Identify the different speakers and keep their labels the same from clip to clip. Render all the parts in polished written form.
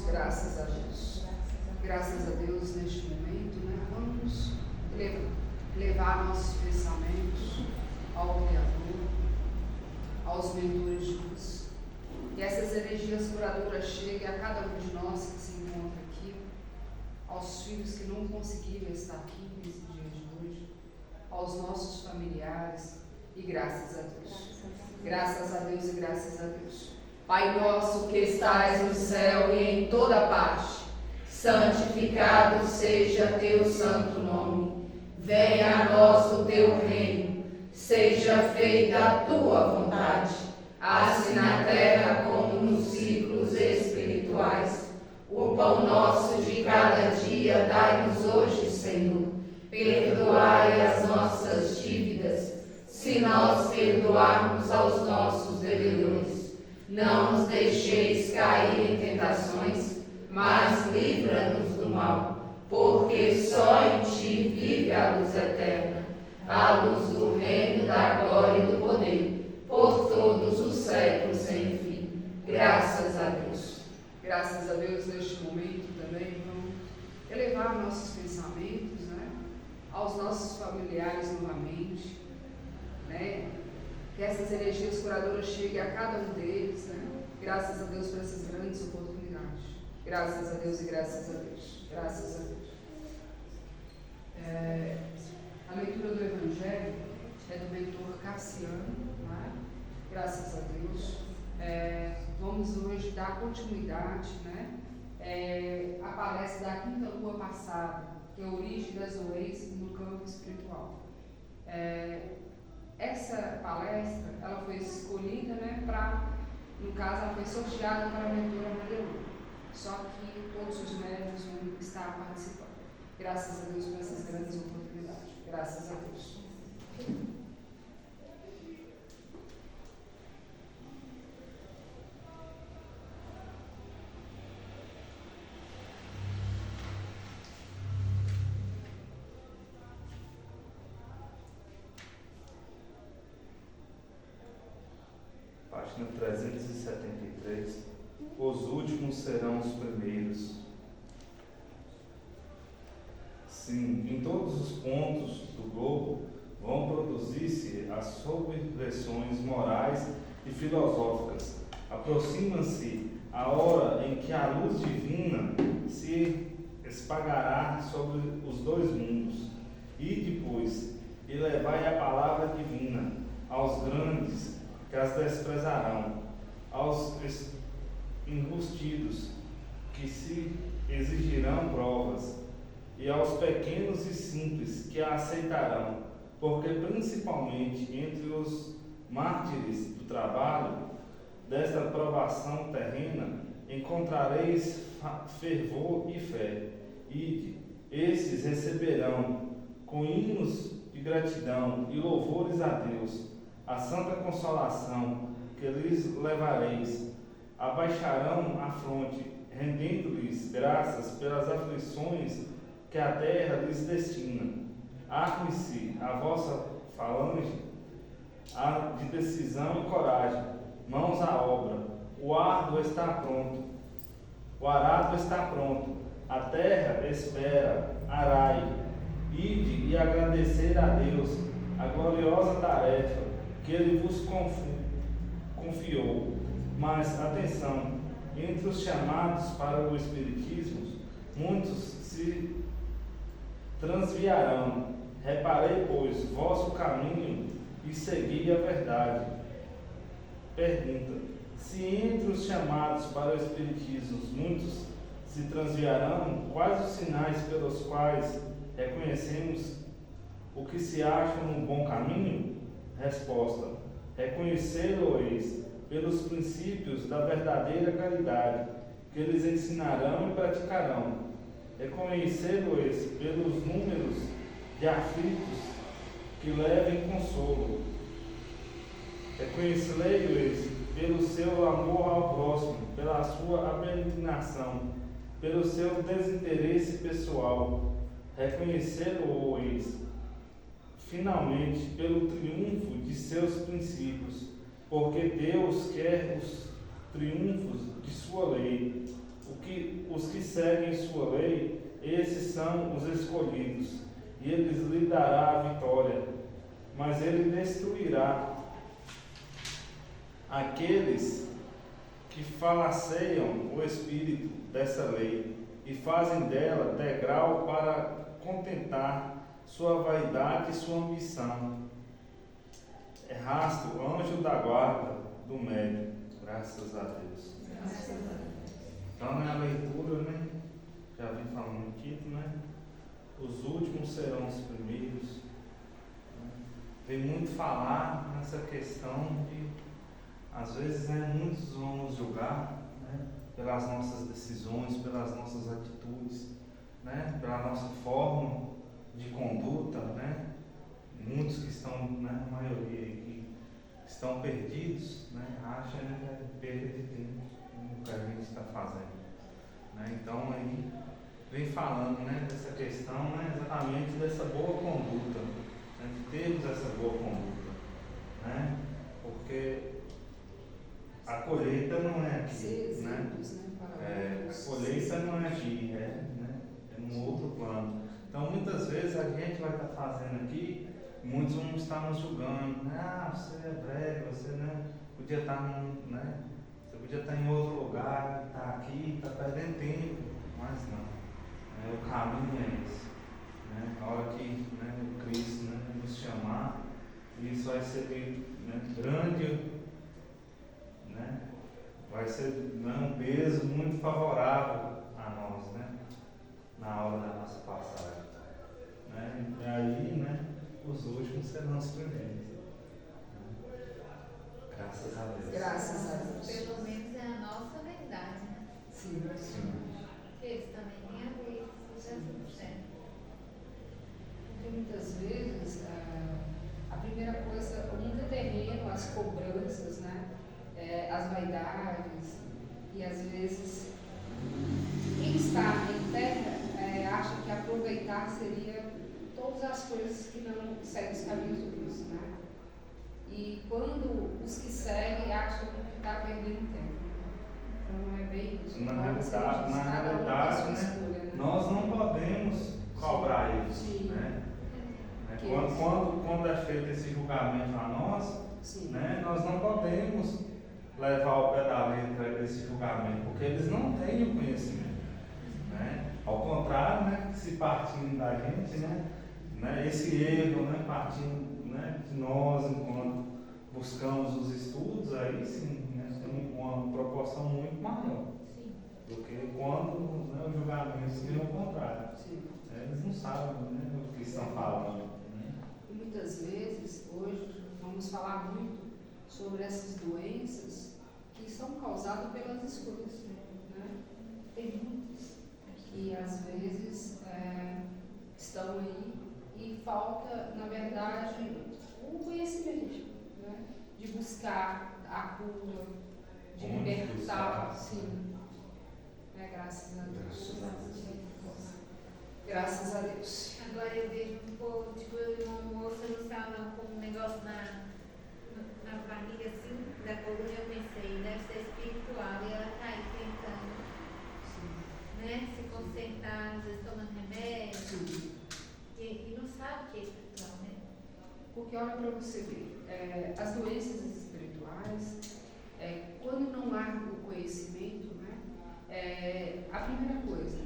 Speaker 1: graças a Deus. Graças a Deus neste momento, né? Vamos levar nossos pensamentos ao Criador, aos mentores de luz. Que essas energias curadoras cheguem a cada um de nós que se encontra aqui, aos filhos que não conseguiram estar aqui nesse dia de hoje, aos nossos familiares, e graças a Deus. Graças a Deus e graças a Deus. Pai nosso que estais no céu e em toda parte, santificado seja teu santo nome. Venha a nós o teu reino, seja feita a tua vontade, assim na terra como nos ciclos espirituais. O pão nosso de cada dia dai-nos hoje, Senhor. Perdoai as nossas dívidas, se nós perdoarmos aos nossos devedores. Não nos deixeis cair em tentações, mas livra-nos do mal, porque só em ti vive a luz eterna, a luz do reino, da glória e do poder, por todos os séculos sem fim. Graças a Deus. Graças a Deus neste momento também vamos elevar nossos pensamentos, né, aos nossos familiares novamente, né? Que essas energias curadoras cheguem a cada um deles, né? Graças a Deus por essas grandes oportunidades. Graças a Deus e graças a Deus. Graças a Deus. A leitura do Evangelho é do mentor Cassiano, né? Graças a Deus. Vamos hoje dar continuidade, né? A palestra da quinta lua passada, que é a origem das doenças no campo espiritual. Essa palestra, ela foi escolhida, né, no caso, ela foi sorteada para a mentora Madeira. Só que todos os médios vão estar participando. Graças a Deus por essas grandes oportunidades. Graças a Deus.
Speaker 2: Página 373. Os últimos serão os primeiros. Sim, em todos os pontos do globo vão produzir-se as subversões morais e filosóficas. Aproxima-se a hora em que a luz divina se espalhará sobre os dois mundos. E depois, e levai a palavra divina aos grandes que as desprezarão, aos enrustidos que se exigirão provas, e aos pequenos e simples que a aceitarão, porque principalmente entre os mártires do trabalho desta provação terrena encontrareis fervor e fé. E esses receberão com hinos de gratidão e louvores a Deus a santa consolação que lhes levareis. Abaixarão a fronte, rendendo-lhes graças pelas aflições que a terra lhes destina. Arme-se a vossa falange de decisão e coragem, mãos à obra. O arado está pronto, o arado está pronto, a terra espera, arai. Ide e agradecer a Deus a gloriosa tarefa que Ele vos confiou. Mas, atenção, entre os chamados para o Espiritismo, muitos se transviarão. Reparei, pois, vosso caminho e segui a verdade. Pergunta: se entre os chamados para o Espiritismo muitos se transviarão, quais os sinais pelos quais reconhecemos o que se acha no bom caminho? Resposta: reconhecê-lo-eis pelos princípios da verdadeira caridade, que eles ensinarão e praticarão. Reconhecê-lo-eis pelos números de aflitos que levem consolo. Reconhecê-lo-eis pelo seu amor ao próximo, pela sua abnegação, pelo seu desinteresse pessoal. Reconhecê-lo-eis finalmente pelo triunfo de seus princípios, porque Deus quer os triunfos de sua lei. Os que seguem sua lei, esses são os escolhidos, e eles lhe dará a vitória, mas ele destruirá aqueles que falaceiam o espírito dessa lei e fazem dela degrau para contentar sua vaidade e sua ambição. É rastro, anjo da guarda do médio. Graças a Deus.
Speaker 1: Graças a Deus.
Speaker 2: Então, na leitura, né? Já vim falando aqui, né? Os últimos serão os primeiros. Né? Vem muito falar nessa questão de, às vezes, né, muitos vão nos julgar, né, pelas nossas decisões, pelas nossas atitudes, né, pela nossa forma de conduta, né? Muitos que estão, né, a maioria que estão perdidos, né, acham, né, que é perda de tempo no que a gente está fazendo. Né? Então, aí vem falando, né, dessa questão, né, exatamente dessa boa conduta, né, de termos essa boa conduta, né? Porque a colheita não é aqui, né? A colheita não é aqui, é num outro plano. Então, muitas vezes a gente vai estar fazendo aqui, muitos vão estar nos julgando, né? Ah, você é breve, você, né, podia estar né? Você podia estar em outro lugar, está aqui, está perdendo tempo, mas não. O caminho é esse. Né? A hora que, né, o Cristo, né, nos chamar, isso vai ser, né, grande, né? Vai ser, né, um peso muito favorável a nós, né? Na hora da nossa passagem. Né? E aí, né, os últimos serão os primeiros. Graças a Deus.
Speaker 1: Graças a Deus.
Speaker 3: Pelo menos é a nossa verdade, né?
Speaker 1: Sim.
Speaker 3: Que eles também têm a ver com Jesus, né?
Speaker 1: Porque muitas vezes a primeira coisa, o mundo é terreno, as cobranças, né? As vaidades, e às vezes quem está em terra acha que aproveitar seria todas as coisas que não seguem os caminhos do Cristo, né? E quando os que seguem acham que está perdendo tempo. Então não é bem isso.
Speaker 2: Na realidade, né,
Speaker 1: escolha, né?
Speaker 2: nós não podemos cobrar isso.
Speaker 1: Sim.
Speaker 2: Né? Quando é feito esse julgamento a nós, né, nós não podemos levar ao pé da letra esse julgamento, porque eles não têm o conhecimento. Né? Ao contrário, né, se partindo da gente, né, esse erro, né, partindo, né, de nós, enquanto buscamos os estudos, aí sim, né, tem uma proporção muito maior do que quando, né, o julgamento seria o contrário. Eles não sabem, né, o que estão falando. Né?
Speaker 1: E muitas vezes, hoje, vamos falar muito sobre essas doenças que são causadas pelas escolhas. Né? Tem muitas que às vezes estão aí e falta, na verdade, o conhecimento, né? De buscar a cura, de libertar, sim. Graças a Deus. Graças a Deus.
Speaker 3: Agora eu vejo um pouco, tipo, uma moça Luciana com um negócio na barriga, assim, da coluna, eu pensei, deve ser espiritual, e ela tá aí tentando, né, se consertar, às vezes tomando remédio, e não sabe o que é espiritual, né?
Speaker 1: Porque olha para você ver, as doenças espirituais, quando não há o conhecimento, né, a primeira coisa,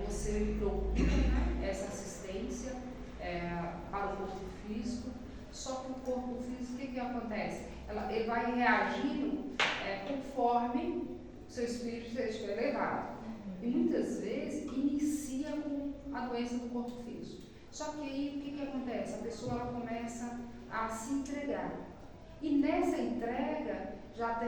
Speaker 1: você procura, né, essa assistência para o corpo físico, só que o corpo físico, o que acontece? Ele vai reagindo conforme o seu espírito estiver elevado. E muitas vezes inicia com a doença do corpo físico. Só que aí o que acontece? A pessoa ela começa a se entregar. E nessa entrega já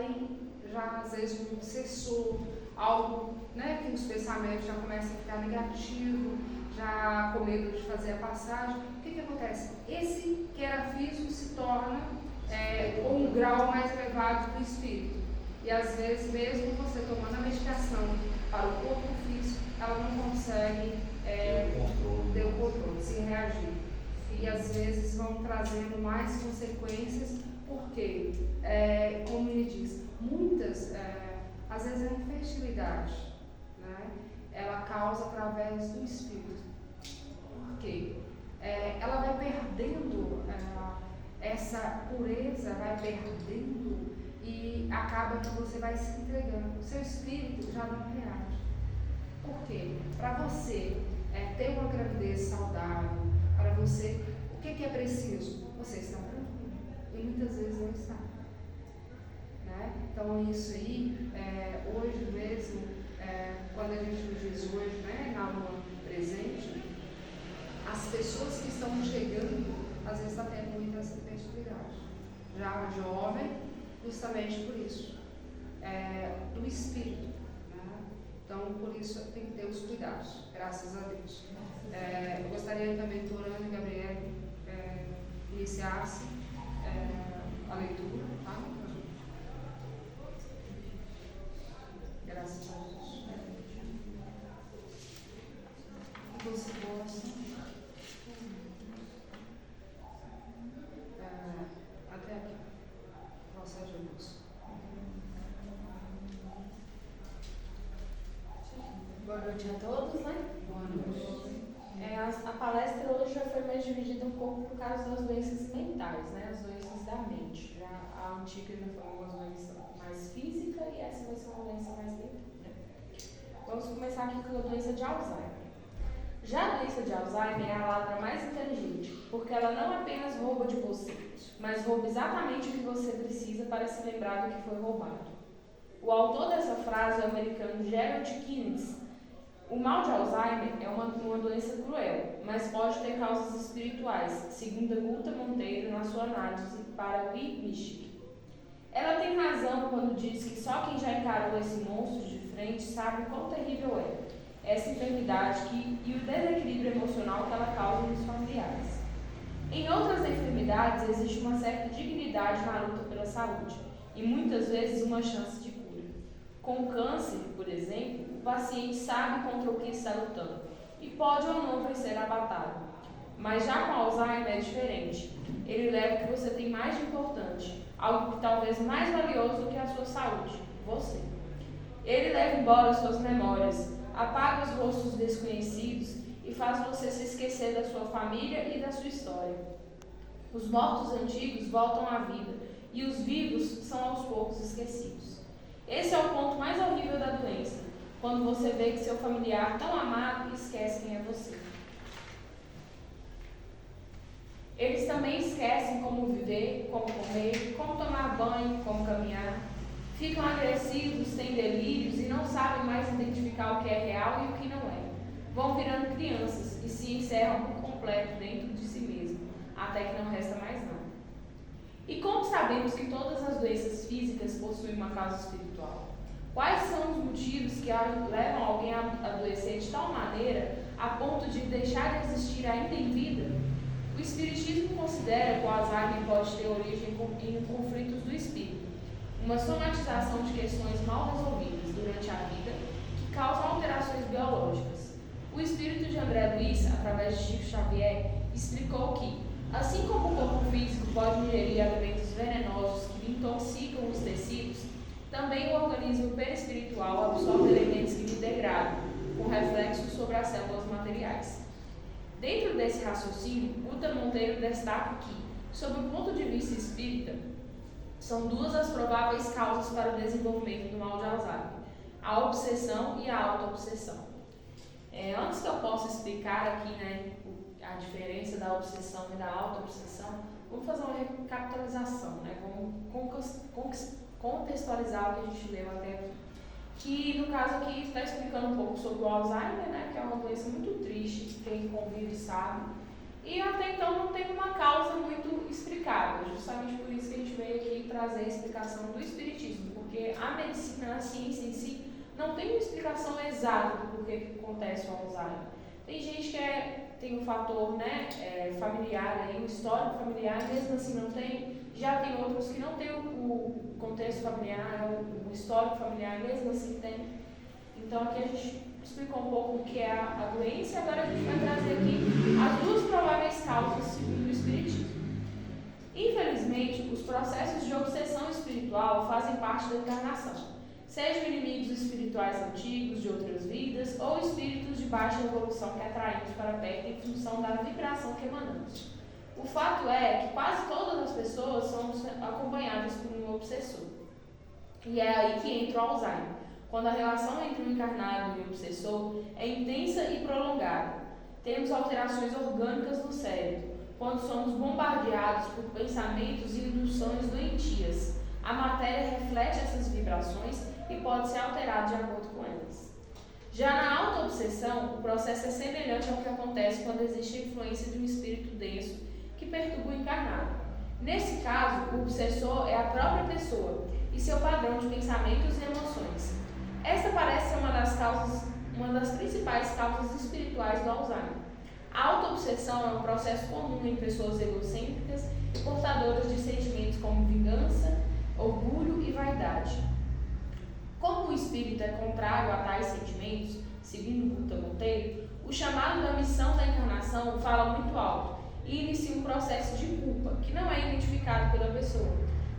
Speaker 1: às vezes um obsessor, algo, né, que os pensamentos já começam a ficar negativos, já com medo de fazer a passagem. O que acontece? Esse que era físico se torna com um grau mais elevado do espírito. E às vezes, mesmo você tomando a medicação para o corpo físico, ela não consegue ter o controle, se reagir. E às vezes vão trazendo mais consequências, porque, como ele diz, muitas, às vezes é infertilidade, né? Ela causa através do espírito. Por quê? Ela vai perdendo essa pureza, vai perdendo e acaba que você vai se entregando. O seu espírito já não reage. Por quê? Para você ter uma gravidez saudável, para você, o que é preciso? Você está tranquilo. E muitas vezes não está. Né? Então isso aí, hoje mesmo, quando a gente nos diz hoje, né, na lua presente, as pessoas que estão chegando, às vezes estão tendo muita sensibilidade. Já jovem, justamente por isso, do espírito. Né? Então, por isso tem que ter os cuidados, graças a Deus. Eu gostaria também que Orana e Gabriel iniciasse a leitura, tá? Graças a Deus. Você possa até aqui. Nossa Jesus.
Speaker 4: Boa noite a todos, né?
Speaker 1: Boa noite.
Speaker 4: A palestra hoje já foi mais dividida um pouco por causa das doenças mentais, né? As doenças da mente. Já a antiga já foi uma doença mais física e essa vai ser uma doença mais mental, né? Vamos começar aqui com a doença de Alzheimer. Já a doença de Alzheimer é a ladra mais inteligente, porque ela não apenas rouba de você, mas rouba exatamente o que você precisa para se lembrar do que foi roubado. O autor dessa frase é o americano Gerald Keynes. O mal de Alzheimer é uma doença cruel, mas pode ter causas espirituais, segundo Guta Monteiro na sua análise para o Mystic. Ela tem razão quando diz que só quem já encarou esse monstro de frente sabe o quão terrível é essa enfermidade e o desequilíbrio emocional que ela causa nos familiares. Em outras enfermidades existe uma certa dignidade na luta pela saúde e muitas vezes uma chance de cura. Com o câncer, por exemplo, o paciente sabe contra o que está lutando e pode ou não vencer a batalha. Mas já com Alzheimer é diferente. Ele leva o que você tem mais de importante, algo que talvez mais valioso do que a sua saúde, você. Ele leva embora suas memórias, apaga os rostos desconhecidos e faz você se esquecer da sua família e da sua história. Os mortos antigos voltam à vida e os vivos são aos poucos esquecidos. Esse é o ponto mais horrível da doença, quando você vê que seu familiar tão amado esquece quem é você. Eles também esquecem como viver, como comer, como tomar banho, como caminhar. Ficam agressivos, têm delírios e não sabem mais identificar o que é real e o que não é. Vão virando crianças e se encerram por completo dentro de si mesmo, até que não resta mais nada. E como sabemos que todas as doenças físicas possuem uma causa espiritual? Quais são os motivos que levam alguém a adoecer de tal maneira a ponto de deixar de existir ainda em vida? O Espiritismo considera que o Alzheimer pode ter origem em conflitos do espírito, uma somatização de questões mal resolvidas durante a vida que causam alterações biológicas. O espírito de André Luiz, através de Chico Xavier, explicou que, assim como o corpo físico pode ingerir alimentos venenosos que intoxicam os tecidos, também o organismo perispiritual absorve elementos que lhe degradam, com reflexos sobre as células materiais. Dentro desse raciocínio, Guta Monteiro destaca que, sob o ponto de vista espírita, são duas as prováveis causas para o desenvolvimento do mal de Alzheimer: a obsessão e a autoobsessão. Antes que eu possa explicar aqui, né, a diferença da obsessão e da autoobsessão, vamos fazer uma recapitalização, né? Vamos contextualizar o que a gente leu até aqui. Que no caso aqui está explicando um pouco sobre o Alzheimer, né, que é uma doença muito triste, quem convive sabe, e até então não tem uma causa muito explicável, justamente por isso que a gente veio aqui trazer a explicação do Espiritismo, porque a medicina, a ciência em si, não tem uma explicação exata do porquê que acontece o Alzheimer. Tem gente que tem um fator, né, familiar, um histórico familiar, e mesmo assim não tem. Já tem outros que não têm o contexto familiar, o histórico familiar, mesmo assim tem. Então aqui a gente explicou um pouco o que é a doença, e agora a gente vai trazer aqui as duas prováveis causas segundo o Espiritismo. Infelizmente, os processos de obsessão espiritual fazem parte da encarnação. sejam inimigos espirituais antigos de outras vidas ou espíritos de baixa evolução que atraímos para perto em função da vibração que emanamos. O fato é que quase todas as pessoas são acompanhadas por um obsessor. E é aí que entra o Alzheimer, quando a relação entre o encarnado e o obsessor é intensa e prolongada. Temos alterações orgânicas no cérebro, quando somos bombardeados por pensamentos e ilusões doentias. A matéria reflete essas vibrações e pode ser alterada de acordo com elas. Já na auto-obsessão, o processo é semelhante ao que acontece quando existe a influência de um espírito denso que perturba o encarnado. Nesse caso, o obsessor é a própria pessoa e seu padrão de pensamentos e emoções. Esta parece ser uma das principais causas espirituais do Alzheimer. A auto-obsessão é um processo comum em pessoas egocêntricas e portadoras de sentimentos como vingança, orgulho e vaidade. Como o espírito é contrário a tais sentimentos, segundo Guta Monteiro, o chamado da missão da encarnação fala muito alto e inicia um processo de culpa, que não é identificado pela pessoa,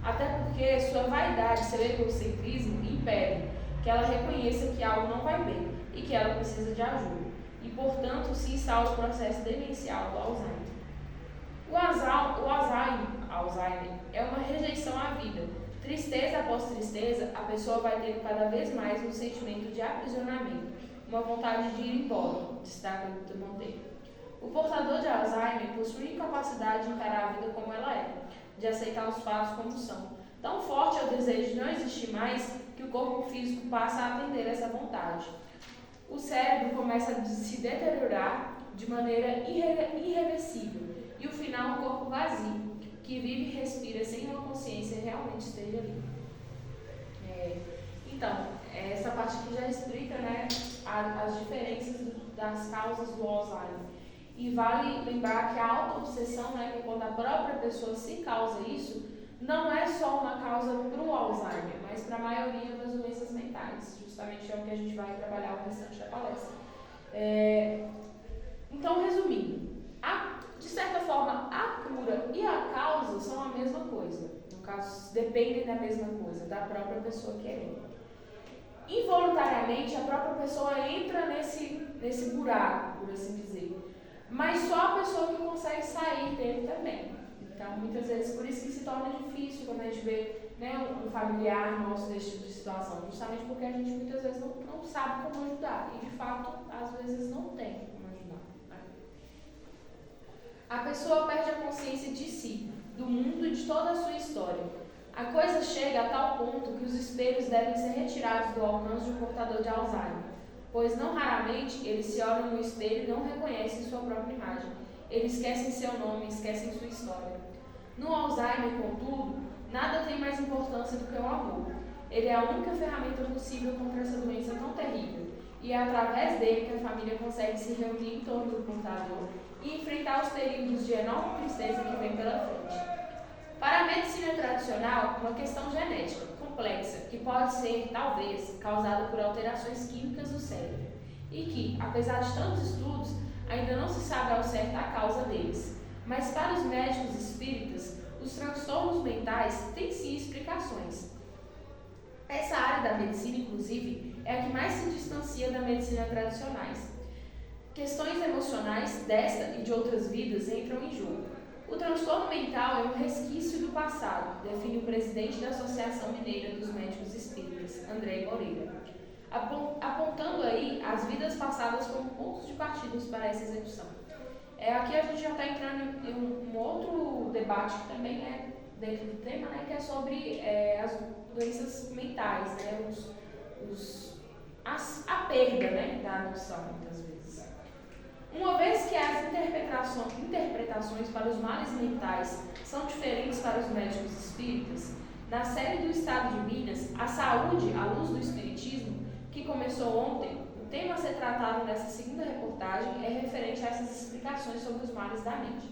Speaker 4: até porque sua vaidade, seu egocentrismo impedem que ela reconheça que algo não vai bem e que ela precisa de ajuda, e portanto se instala o processo demencial do Alzheimer. O Alzheimer é uma rejeição à vida. Tristeza após tristeza, a pessoa vai tendo cada vez mais um sentimento de aprisionamento, uma vontade de ir embora, destaca Guta Monteiro. O portador de Alzheimer possui incapacidade de encarar a vida como ela é, de aceitar os fatos como são. Tão forte é o desejo de não existir mais que o corpo físico passa a atender essa vontade. O cérebro começa a se deteriorar de maneira irreversível e o final é um corpo vazio, que vive e respira sem uma consciência realmente esteja ali. Então, essa parte aqui já explica, né, as diferenças das causas do Alzheimer. E vale lembrar que a auto-obsessão, né, que é quando a própria pessoa se causa isso, não é só uma causa para o Alzheimer, mas para a maioria das doenças mentais. Justamente é o que a gente vai trabalhar o restante da palestra. Então, resumindo, de certa forma, a cura e a causa são a mesma coisa. No caso, dependem da mesma coisa, da própria pessoa querendo. Involuntariamente, a própria pessoa entra nesse buraco, por assim dizer. Mas só a pessoa que consegue sair dele também. Então, muitas vezes, por isso que se torna difícil quando a gente vê, né, um familiar nosso nesse tipo de situação. Justamente porque a gente muitas vezes não sabe como ajudar. E, de fato, às vezes não tem como ajudar. A pessoa perde a consciência de si, do mundo e de toda a sua história. A coisa chega a tal ponto que os espelhos devem ser retirados do alcance de um portador de Alzheimer, pois não raramente eles se olham no espelho e não reconhecem sua própria imagem. Eles esquecem seu nome, esquecem sua história. No Alzheimer, contudo, nada tem mais importância do que o amor. Ele é a única ferramenta possível contra essa doença tão terrível, e é através dele que a família consegue se reunir em torno do portador e enfrentar os períodos de enorme tristeza que vem pela frente. Para a medicina tradicional, uma questão genética complexa que pode ser, talvez, causada por alterações químicas do cérebro e que, apesar de tantos estudos, ainda não se sabe ao certo a causa deles. Mas para os médicos espíritas, os transtornos mentais têm sim explicações. Essa área da medicina, inclusive, é a que mais se distancia da medicina tradicionais. Questões emocionais desta e de outras vidas entram em jogo. O transtorno mental é um resquício do passado, define o presidente da Associação Mineira dos Médicos Espíritas, André Moreira, apontando aí as vidas passadas como pontos de partida para essa execução. Aqui a gente já está entrando em um outro debate que também é dentro do tema, né, que é sobre as doenças mentais, né, a perda, né, da noção, muitas vezes. Uma vez que as interpretações para os males mentais são diferentes para os médicos espíritas, na série do Estado de Minas, A Saúde à Luz do Espiritismo, que começou ontem, o tema a ser tratado nessa segunda reportagem é referente a essas explicações sobre os males da mente.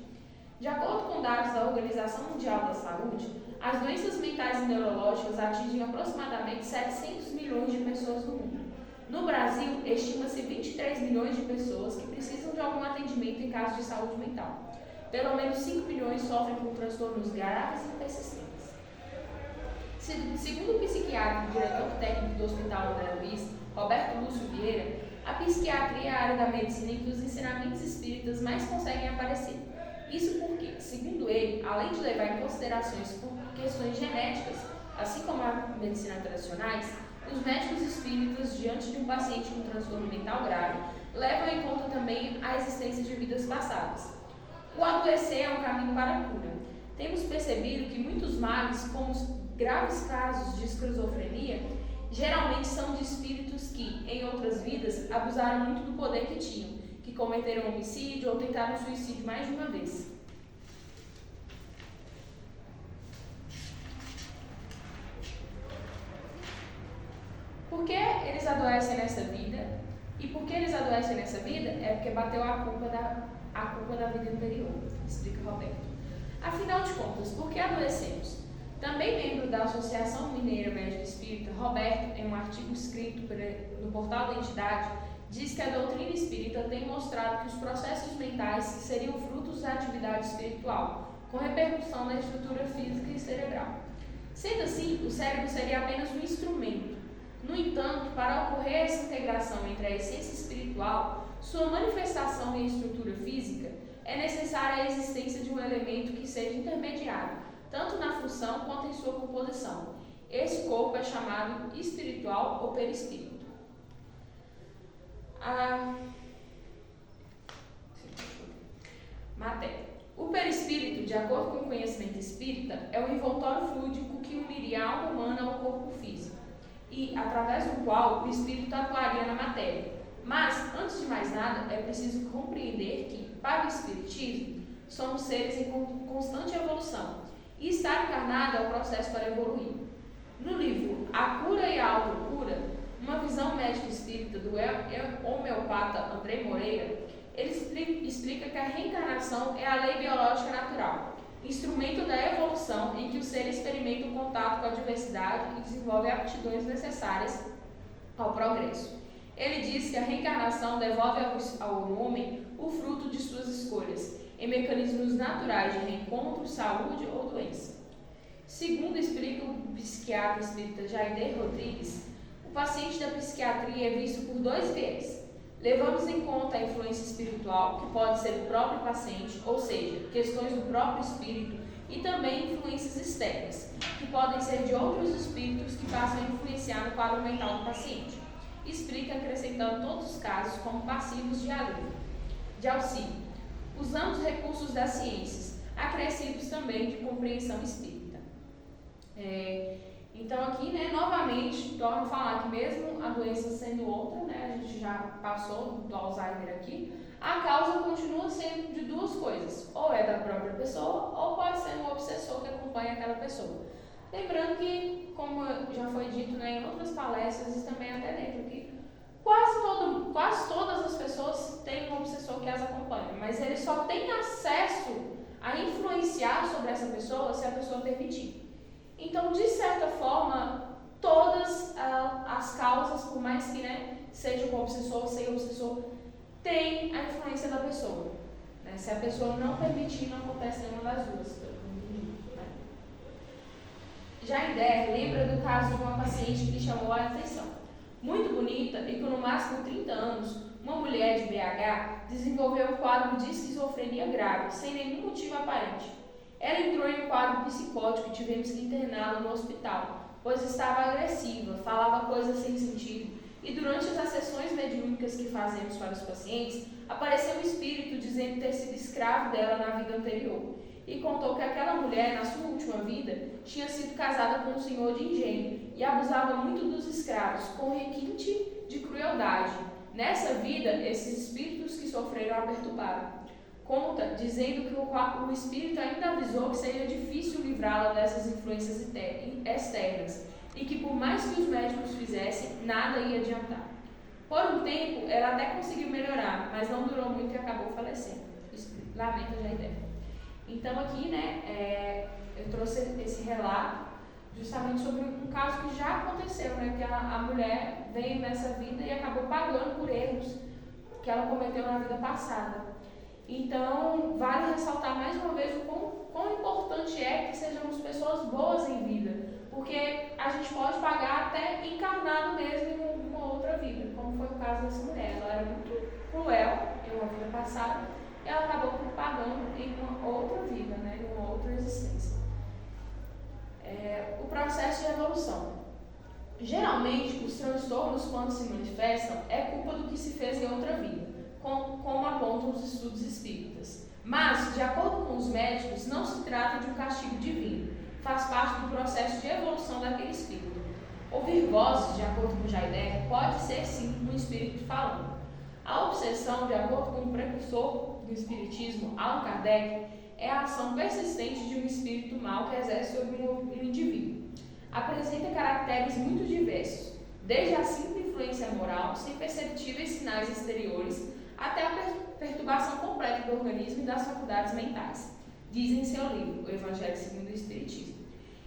Speaker 4: De acordo com dados da Organização Mundial da Saúde, as doenças mentais e neurológicas atingem aproximadamente 700 milhões de pessoas no mundo. No Brasil, estima-se 23 milhões de pessoas que precisam de algum atendimento em caso de saúde mental. Pelo menos 5 milhões sofrem com transtornos graves e persistentes. Segundo o psiquiatra e diretor técnico do Hospital André Luiz, Roberto Lúcio Vieira, a psiquiatria é a área da medicina em que os ensinamentos espíritas mais conseguem aparecer. Isso porque, segundo ele, além de levar em considerações por questões genéticas, assim como a medicina tradicionais, os médicos espíritas, diante de um paciente com transtorno mental grave, levam em conta também a existência de vidas passadas. O adoecer é um caminho para a cura. Temos percebido que muitos males, como os graves casos de esquizofrenia, geralmente são de espíritos que, em outras vidas, abusaram muito do poder que tinham, que cometeram homicídio ou tentaram suicídio mais de uma vez. Por que eles adoecem nessa vida? E por que eles adoecem nessa vida? É porque bateu a culpa da vida anterior, explica Roberto. Afinal de contas, por que adoecemos? Também membro da Associação Mineira Médica Espírita, Roberto, em um artigo escrito no portal da entidade, diz que a doutrina espírita tem mostrado que os processos mentais seriam frutos da atividade espiritual, com repercussão na estrutura física e cerebral. Sendo assim, o cérebro seria apenas um instrumento. No entanto, para ocorrer essa integração entre a essência espiritual, sua manifestação e a estrutura física, é necessária a existência de um elemento que seja intermediário, tanto na função quanto em sua composição. Esse corpo é chamado espiritual ou perispírito. Matéria. O perispírito, de acordo com o conhecimento espírita, é o envoltório fluídico que uniria a alma humana ao corpo físico e, através do qual, o espírito atuaria na matéria. Mas, antes de mais nada, é preciso compreender que, para o espiritismo, somos seres em constante evolução e estar encarnado é o processo para evoluir. No livro A Cura e a Autocura, uma visão médica espírita do homeopata André Moreira, ele explica que a reencarnação é a lei biológica natural, instrumento da evolução em que o ser experimenta o contato com a diversidade e desenvolve aptidões necessárias ao progresso. Ele diz que a reencarnação devolve ao homem o fruto de suas escolhas, em mecanismos naturais de reencontro, saúde ou doença. Segundo explica o psiquiatra espírita Jair Rodrigues, o paciente da psiquiatria é visto por dois viés. Levamos em conta a influência espiritual, que pode ser do próprio paciente, ou seja, questões do próprio espírito, e também influências externas, que podem ser de outros espíritos que passam a influenciar no quadro mental do paciente. Explica acrescentando todos os casos como passivos de auxílio. Usando os recursos das ciências, acrescidos também de compreensão espírita. Então aqui, novamente, torno a falar que mesmo a doença sendo outra, a gente já passou do Alzheimer aqui, a causa continua sendo de duas coisas, ou é da própria pessoa, ou pode ser um obsessor que acompanha aquela pessoa. Lembrando que, como já foi dito em outras palestras e também até dentro aqui, quase todas as pessoas têm um obsessor que as acompanha, mas ele só tem acesso a influenciar sobre essa pessoa se a pessoa permitir. Então, de certa forma, todas as causas, por mais que seja com obsessor ou sem obsessor, tem a influência da pessoa. Se a pessoa não permitir, não acontece nenhuma das duas. Jair lembra do caso de uma paciente que lhe chamou a atenção. Muito bonita e com no máximo 30 anos, uma mulher de BH desenvolveu um quadro de esquizofrenia grave, sem nenhum motivo aparente. Ela entrou em um quadro psicótico e tivemos que interná-la no hospital, pois estava agressiva, falava coisas sem sentido, e durante as sessões mediúnicas que fazemos para os pacientes, apareceu um espírito dizendo ter sido escravo dela na vida anterior, e contou que aquela mulher, na sua última vida, tinha sido casada com um senhor de engenho e abusava muito dos escravos, com requinte de crueldade. Nessa vida, esses espíritos que sofreram a perturbaram. Conta, dizendo que o espírito ainda avisou que seria difícil livrá-la dessas influências externas e que por mais que os médicos fizessem, nada ia adiantar. Por um tempo, ela até conseguiu melhorar, mas não durou muito e acabou falecendo. Lamenta Jair. Então aqui, eu trouxe esse relato justamente sobre um caso que já aconteceu, que a mulher veio nessa vida e acabou pagando por erros que ela cometeu na vida passada. Então, vale ressaltar mais uma vez o quão importante é que sejamos pessoas boas em vida, porque é encarnado mesmo em uma outra vida, como foi o caso dessa mulher. Ela era muito cruel em uma vida passada e ela acabou pagando em uma outra vida, né, em uma outra existência. O processo de evolução. Geralmente, os transtornos, quando se manifestam, é culpa do que se fez em outra vida, como apontam os estudos espíritas. Mas, de acordo com os médicos, não se trata de um castigo divino, faz parte do processo de evolução daquele espírito. Ouvir vozes, de acordo com Jaider, pode ser sim um espírito falando. A obsessão, de acordo com o precursor do espiritismo, Allan Kardec, é a ação persistente de um espírito mau que exerce sobre um indivíduo. Apresenta caracteres muito diversos, desde a simples influência moral, sem perceptíveis sinais exteriores, até a perturbação completa do organismo e das faculdades mentais, diz em seu livro, O Evangelho segundo o Espiritismo.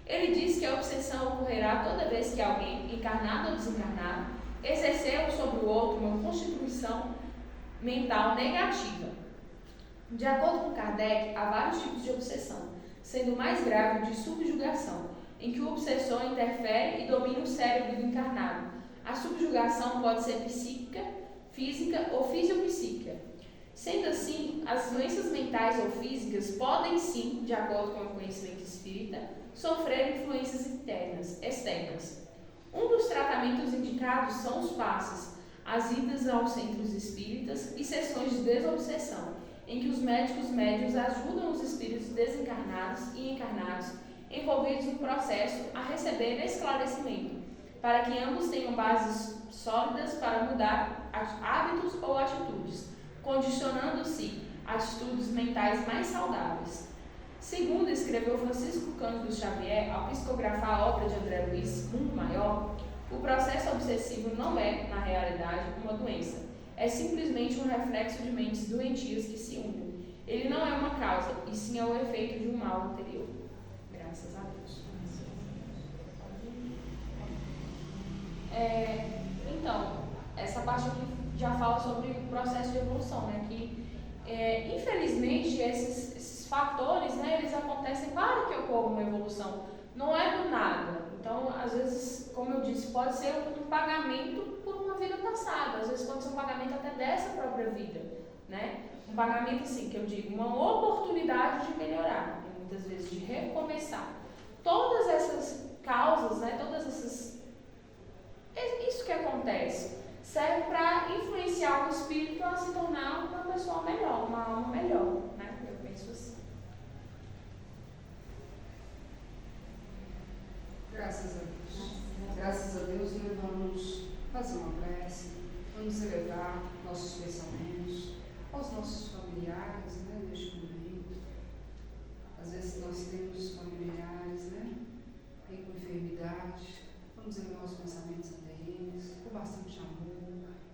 Speaker 4: Ele diz que a obsessão ocorrerá toda vez que alguém, encarnado ou desencarnado, exercer sobre o outro uma constituição mental negativa. De acordo com Kardec, há vários tipos de obsessão, sendo o mais grave o de subjugação, em que o obsessor interfere e domina o cérebro do encarnado. A subjugação pode ser psíquica, física ou fisiopsíquica. Sendo assim, as doenças mentais ou físicas podem sim, de acordo com o conhecimento espírita, sofrer influências externas. Um dos tratamentos indicados são os passes, as idas aos centros espíritas e sessões de desobsessão, em que os médicos médiuns ajudam os espíritos desencarnados e encarnados envolvidos no processo a receber esclarecimento, para que ambos tenham bases sólidas para mudar hábitos ou atitudes, condicionando-se a atitudes mentais mais saudáveis. Segundo escreveu Francisco Cândido Xavier, ao psicografar a obra de André Luiz, Mundo Maior, o processo obsessivo não é, na realidade, uma doença. É simplesmente um reflexo de mentes doentias que se unem. Ele não é uma causa, e sim é o efeito de um mal anterior. Graças a Deus. Então, essa parte aqui já fala sobre o processo de evolução, né? Que, infelizmente, esses fatores, né, eles acontecem para que ocorra uma evolução. Não é do nada. Então, às vezes, como eu disse, pode ser um pagamento por uma vida passada. Às vezes pode ser um pagamento até dessa própria vida, né? Um pagamento, assim, que eu digo, uma oportunidade de melhorar, e muitas vezes de recomeçar. Todas essas causas, né, isso que acontece, serve para influenciar o espírito a se tornar uma pessoa melhor, uma alma melhor, né? Eu penso assim.
Speaker 1: Graças a Deus. Graças a Deus, nós vamos fazer uma prece, vamos elevar nossos pensamentos aos nossos familiares, né, neste momento. Às vezes nós temos familiares, né, aí com enfermidade, vamos elevar os pensamentos até eles, com bastante amor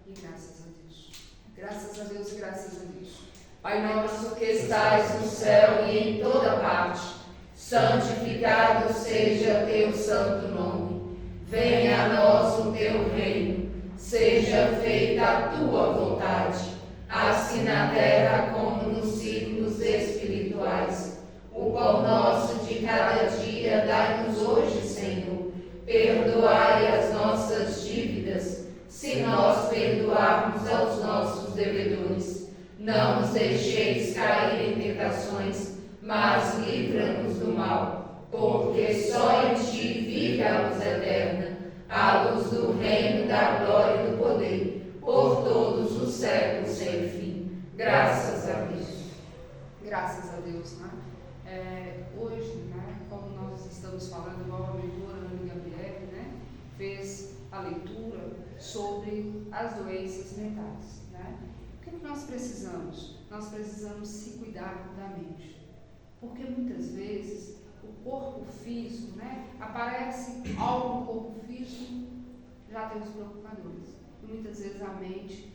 Speaker 1: e graças a Deus. Graças a Deus e graças a Deus.
Speaker 5: Pai nosso que estais no céu e em toda parte, santificado seja teu santo nome. Venha a nós o teu reino. Seja feita a tua vontade, assim na terra como nos círculos espirituais. O pão nosso de cada dia dai-nos hoje, Senhor. Perdoai as nossas dívidas, se nós perdoarmos aos nossos devedores. Não nos deixeis cair em tentações, mas livra-nos do mal, porque só em ti vive a luz eterna, a luz do reino, da glória e do poder, por todos os séculos sem fim. Graças a Deus.
Speaker 1: Graças a Deus, né? Hoje, né, como nós estamos falando, igual a leitura Ana Gabriele, né, fez a leitura sobre as doenças mentais, né? O que nós precisamos? Nós precisamos se cuidar da mente. Porque muitas vezes o corpo físico, né, aparece algo no corpo físico, já tem os preocupadores. E muitas vezes a mente,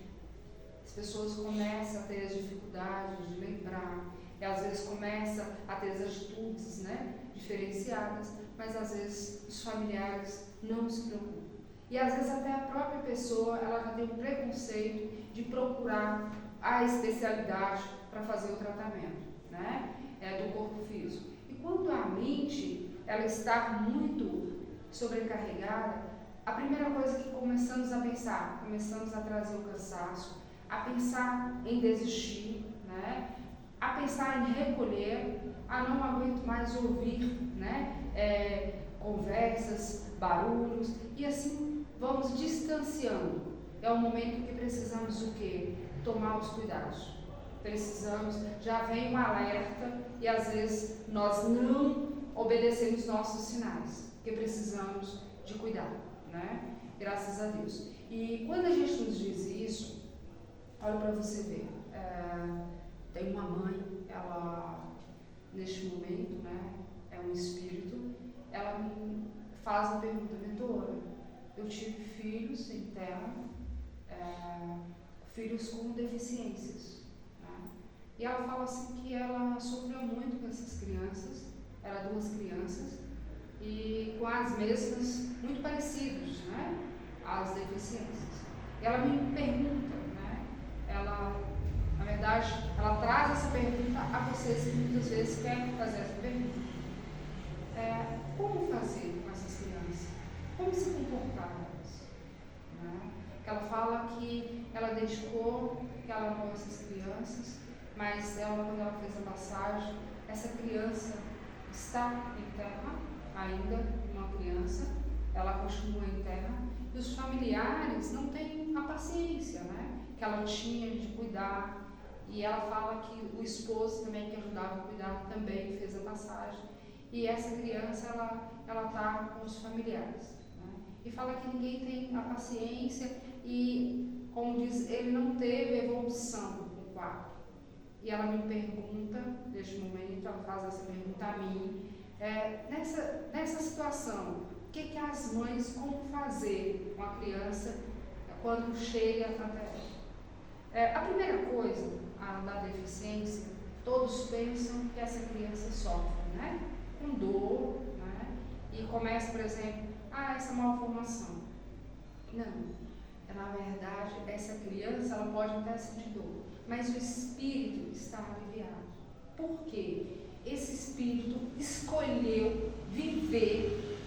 Speaker 1: as pessoas começam a ter as dificuldades de lembrar, e às vezes começam a ter as atitudes, né, diferenciadas, mas às vezes os familiares não se preocupam. E às vezes até a própria pessoa, ela já tem um preconceito de procurar a especialidade para fazer o tratamento, né? Do corpo físico. E quando a mente ela está muito sobrecarregada, a primeira coisa que começamos a pensar, começamos a trazer o cansaço, a pensar em desistir, né? A pensar em recolher, não aguento mais ouvir, né? Conversas, barulhos, e assim vamos distanciando. É o momento que precisamos o quê? Tomar os cuidados. Precisamos, já vem um alerta e às vezes nós não obedecemos nossos sinais, porque precisamos de cuidado, né? Graças a Deus. E quando a gente nos diz isso, olha para você ver, tem uma mãe, ela neste momento, né, é um espírito, ela me faz a pergunta: mentora, eu tive filhos em terra, filhos com deficiências, né? E ela fala assim que ela sofreu muito com essas crianças, eram 2 crianças, e com as mesmas, muito parecidas, né, as deficiências. E ela me pergunta, né, na verdade, ela traz essa pergunta a vocês que muitas vezes querem fazer essa pergunta. Como fazer com essas crianças? Como se comportar com elas? Né? Ela fala que ela dedicou, que ela amou essas crianças, mas quando ela fez a passagem, essa criança está em terra, ainda uma criança, ela continua em terra, e os familiares não têm a paciência, né, que ela tinha de cuidar. E ela fala que o esposo também, que ajudava a cuidar, também fez a passagem. E essa criança, ela está com os familiares, né? E fala que ninguém tem a paciência e, como diz, ele não teve evolução no quadro. E ela me pergunta, neste momento, ela faz essa pergunta a mim, nessa situação, o que as mães, como fazer com a criança quando chega até ela? A primeira coisa, da deficiência, todos pensam que essa criança sofre, né? Com dor, né? E começa, por exemplo, essa malformação. Não, na verdade, essa criança, ela pode até sentir dor, mas o espírito está aliviado. Por quê? Esse espírito escolheu viver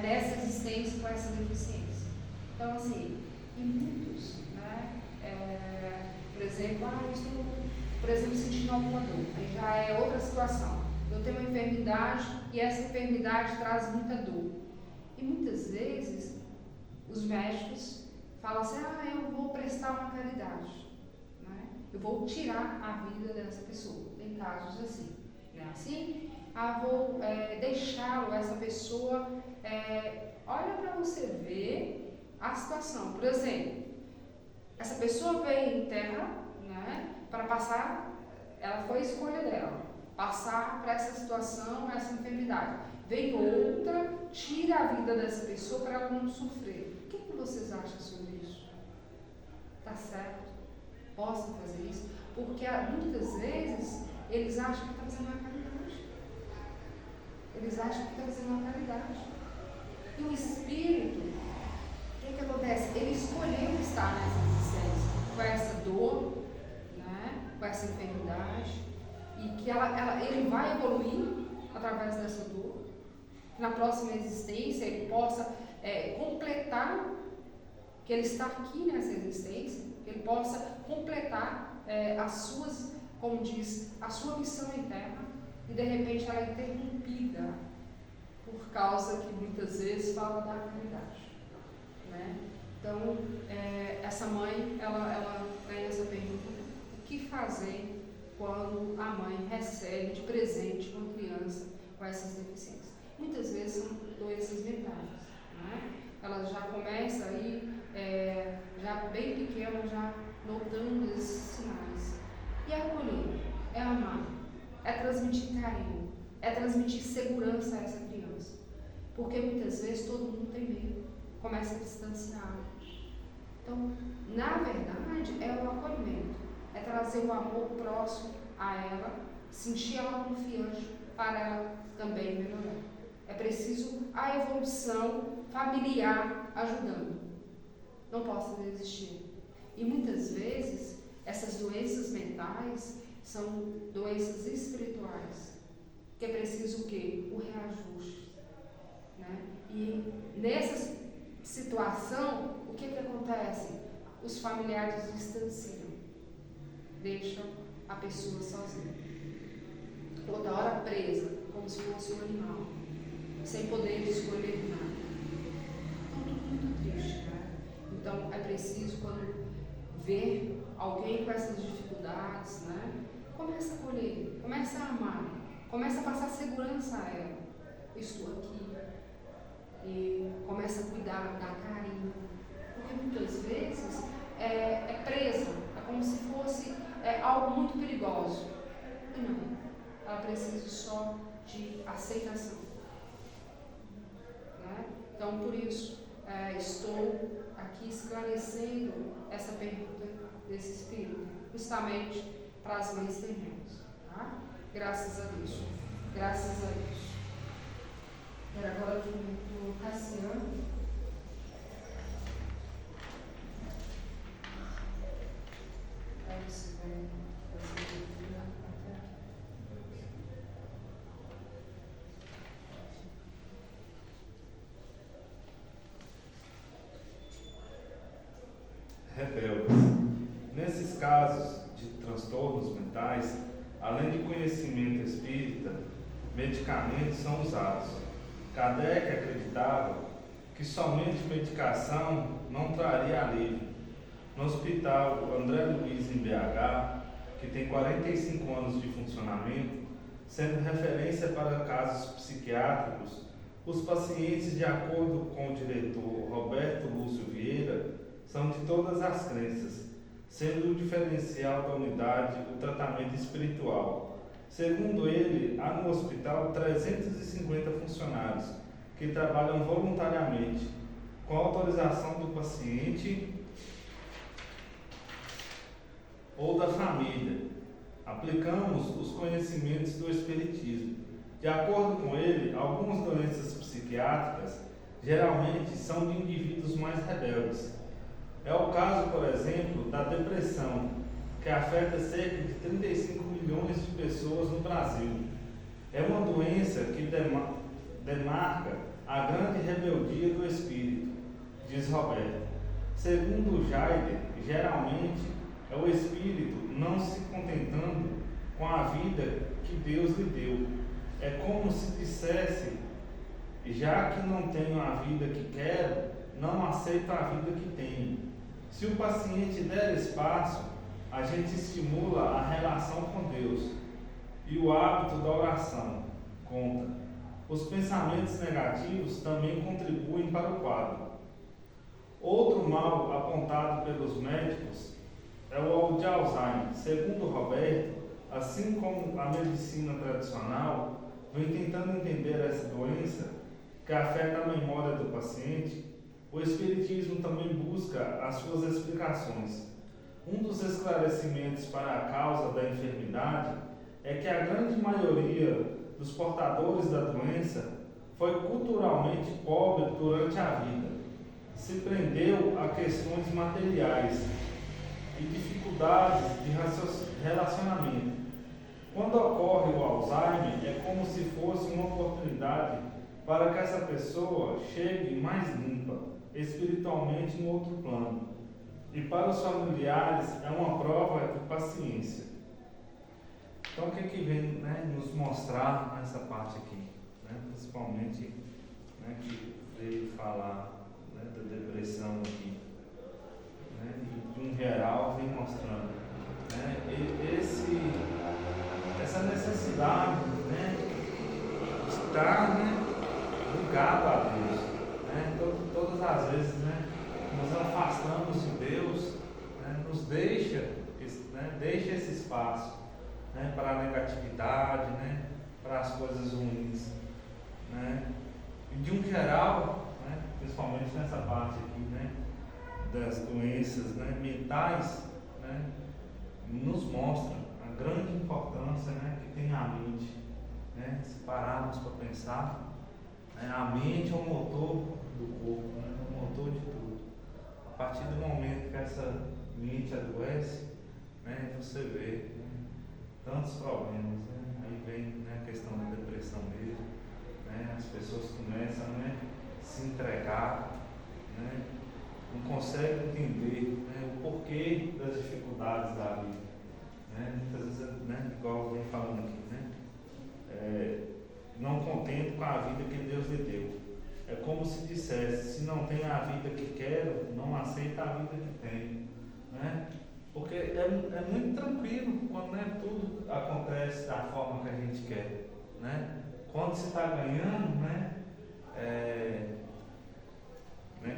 Speaker 1: nessa existência com essa deficiência. Então, assim, e muitos, né? Por exemplo, eu estou, sentindo alguma dor, aí já é outra situação. Eu tenho uma enfermidade e essa enfermidade traz muita dor. E muitas vezes os médicos falam assim: eu vou prestar uma caridade, né? Eu vou tirar a vida dessa pessoa. Tem casos assim, não é assim? Vou deixá-lo, essa pessoa, olha para você ver a situação. Por exemplo, essa pessoa veio em terra, né, para passar, ela foi a escolha dela, passar para essa situação, essa enfermidade. Vem outra, tira a vida dessa pessoa para ela não sofrer. O que vocês acham sobre isso? Tá certo? Posso fazer isso? Porque muitas vezes eles acham que está fazendo uma caridade. Eles acham que está fazendo uma caridade. E o espírito, o que acontece? Ele escolheu estar nessa existência, com essa dor, né, com essa enfermidade, e que ele vai evoluir através dessa dor, que na próxima existência ele possa completar, que ele está aqui nessa existência, que ele possa completar as suas, como diz, a sua missão em terra, e de repente ela é interrompida por causa que muitas vezes fala da caridade, né? Então, essa mãe, ela ganha essa pergunta: o que fazer quando a mãe recebe de presente uma criança com essas deficiências? Muitas vezes são doenças mentais, né? Ela já começa aí, já bem pequena, já notando esses sinais. E acolher, é amar, é transmitir carinho, é transmitir segurança a essa criança. Porque muitas vezes todo mundo tem medo, começa a distanciar. Então, na verdade, é o acolhimento, é trazer o amor próximo a ela, sentir ela confiante para ela também melhorar. É preciso a evolução familiar ajudando. Não posso desistir. E muitas vezes, essas doenças mentais são doenças espirituais, que é preciso o quê? O reajuste, né? E nessas situação, o que acontece? Os familiares distanciam, deixam a pessoa sozinha. Toda hora presa, como se fosse um animal, sem poder escolher nada. Então, tudo muito triste, né? Então, é preciso, quando ver alguém com essas dificuldades, né? Começa a acolher, começa a amar, começa a passar segurança a ela. Eu estou aqui. E começa a cuidar, dar carinho. Porque muitas vezes é presa, é como se fosse algo muito perigoso. E não, ela precisa só de aceitação. Né? Então, por isso, estou aqui esclarecendo essa pergunta desse espírito, justamente para as mães terrenas. Tá? Graças a Deus. Graças a Deus. Agora eu vou para o Cassiano. Aí você vai fazer a leitura até aqui.
Speaker 2: Rebeldes. Nesses casos de transtornos mentais, além de conhecimento espírita, medicamentos são usados. Kardec acreditava que somente medicação não traria alívio. No hospital André Luiz, em BH, que tem 45 anos de funcionamento, sendo referência para casos psiquiátricos, os pacientes, de acordo com o diretor Roberto Lúcio Vieira, são de todas as crenças, sendo o diferencial da unidade o tratamento espiritual. Segundo ele, há no hospital 350 funcionários que trabalham voluntariamente, com autorização do paciente ou da família. Aplicamos os conhecimentos do Espiritismo. De acordo com ele, algumas doenças psiquiátricas geralmente são de indivíduos mais rebeldes. É o caso, por exemplo, da depressão, que afeta cerca de 35 milhões de pessoas no Brasil. É uma doença que demarca a grande rebeldia do espírito, diz Roberto. Segundo Jaider, geralmente é o espírito não se contentando com a vida que Deus lhe deu. É como se dissesse: já que não tenho a vida que quero, não aceito a vida que tenho. Se o paciente der espaço, a gente estimula a relação com Deus e o hábito da oração conta. Os pensamentos negativos também contribuem para o quadro. Outro mal apontado pelos médicos é o de Alzheimer. Segundo Roberto, assim como a medicina tradicional vem tentando entender essa doença que afeta a memória do paciente, o Espiritismo também busca as suas explicações. Um dos esclarecimentos para a causa da enfermidade é que a grande maioria dos portadores da doença foi culturalmente pobre durante a vida, se prendeu a questões materiais e dificuldades de relacionamento. Quando ocorre o Alzheimer, é como se fosse uma oportunidade para que essa pessoa chegue mais limpa, espiritualmente no outro plano. E para os familiares é uma prova de paciência. Então o que vem, né, nos mostrar nessa parte aqui, né, principalmente, né, que veio falar, né, da depressão aqui, né, e de um geral vem mostrando, né, essa necessidade, né, de estar, né, ligado a Deus, né, todas as vezes, né, nos afastamos de Deus, né, nos deixa esse espaço, né, para a negatividade, né, para as coisas ruins, né, e de um geral, né, principalmente nessa parte aqui, né, das doenças, né, mentais, né, nos mostra a grande importância, né, que tem a mente, né, se pararmos para pensar, né, a mente é o motor do corpo, né, é o motor de tudo. A partir do momento que essa mente adoece, né, você vê, né, tantos problemas, né? Aí vem, né, a questão da depressão mesmo, né? As pessoas começam, né, se entregar, né, não consegue entender, né, o porquê das dificuldades da vida. Né? Muitas vezes, né, igual vem falando aqui, né, não contente com a vida que Deus lhe deu. É como se dissesse, se não tem a vida que quero, não aceita a vida que tenho. Né? Porque é muito tranquilo quando, né, tudo acontece da forma que a gente quer. Né? Quando se está ganhando, né,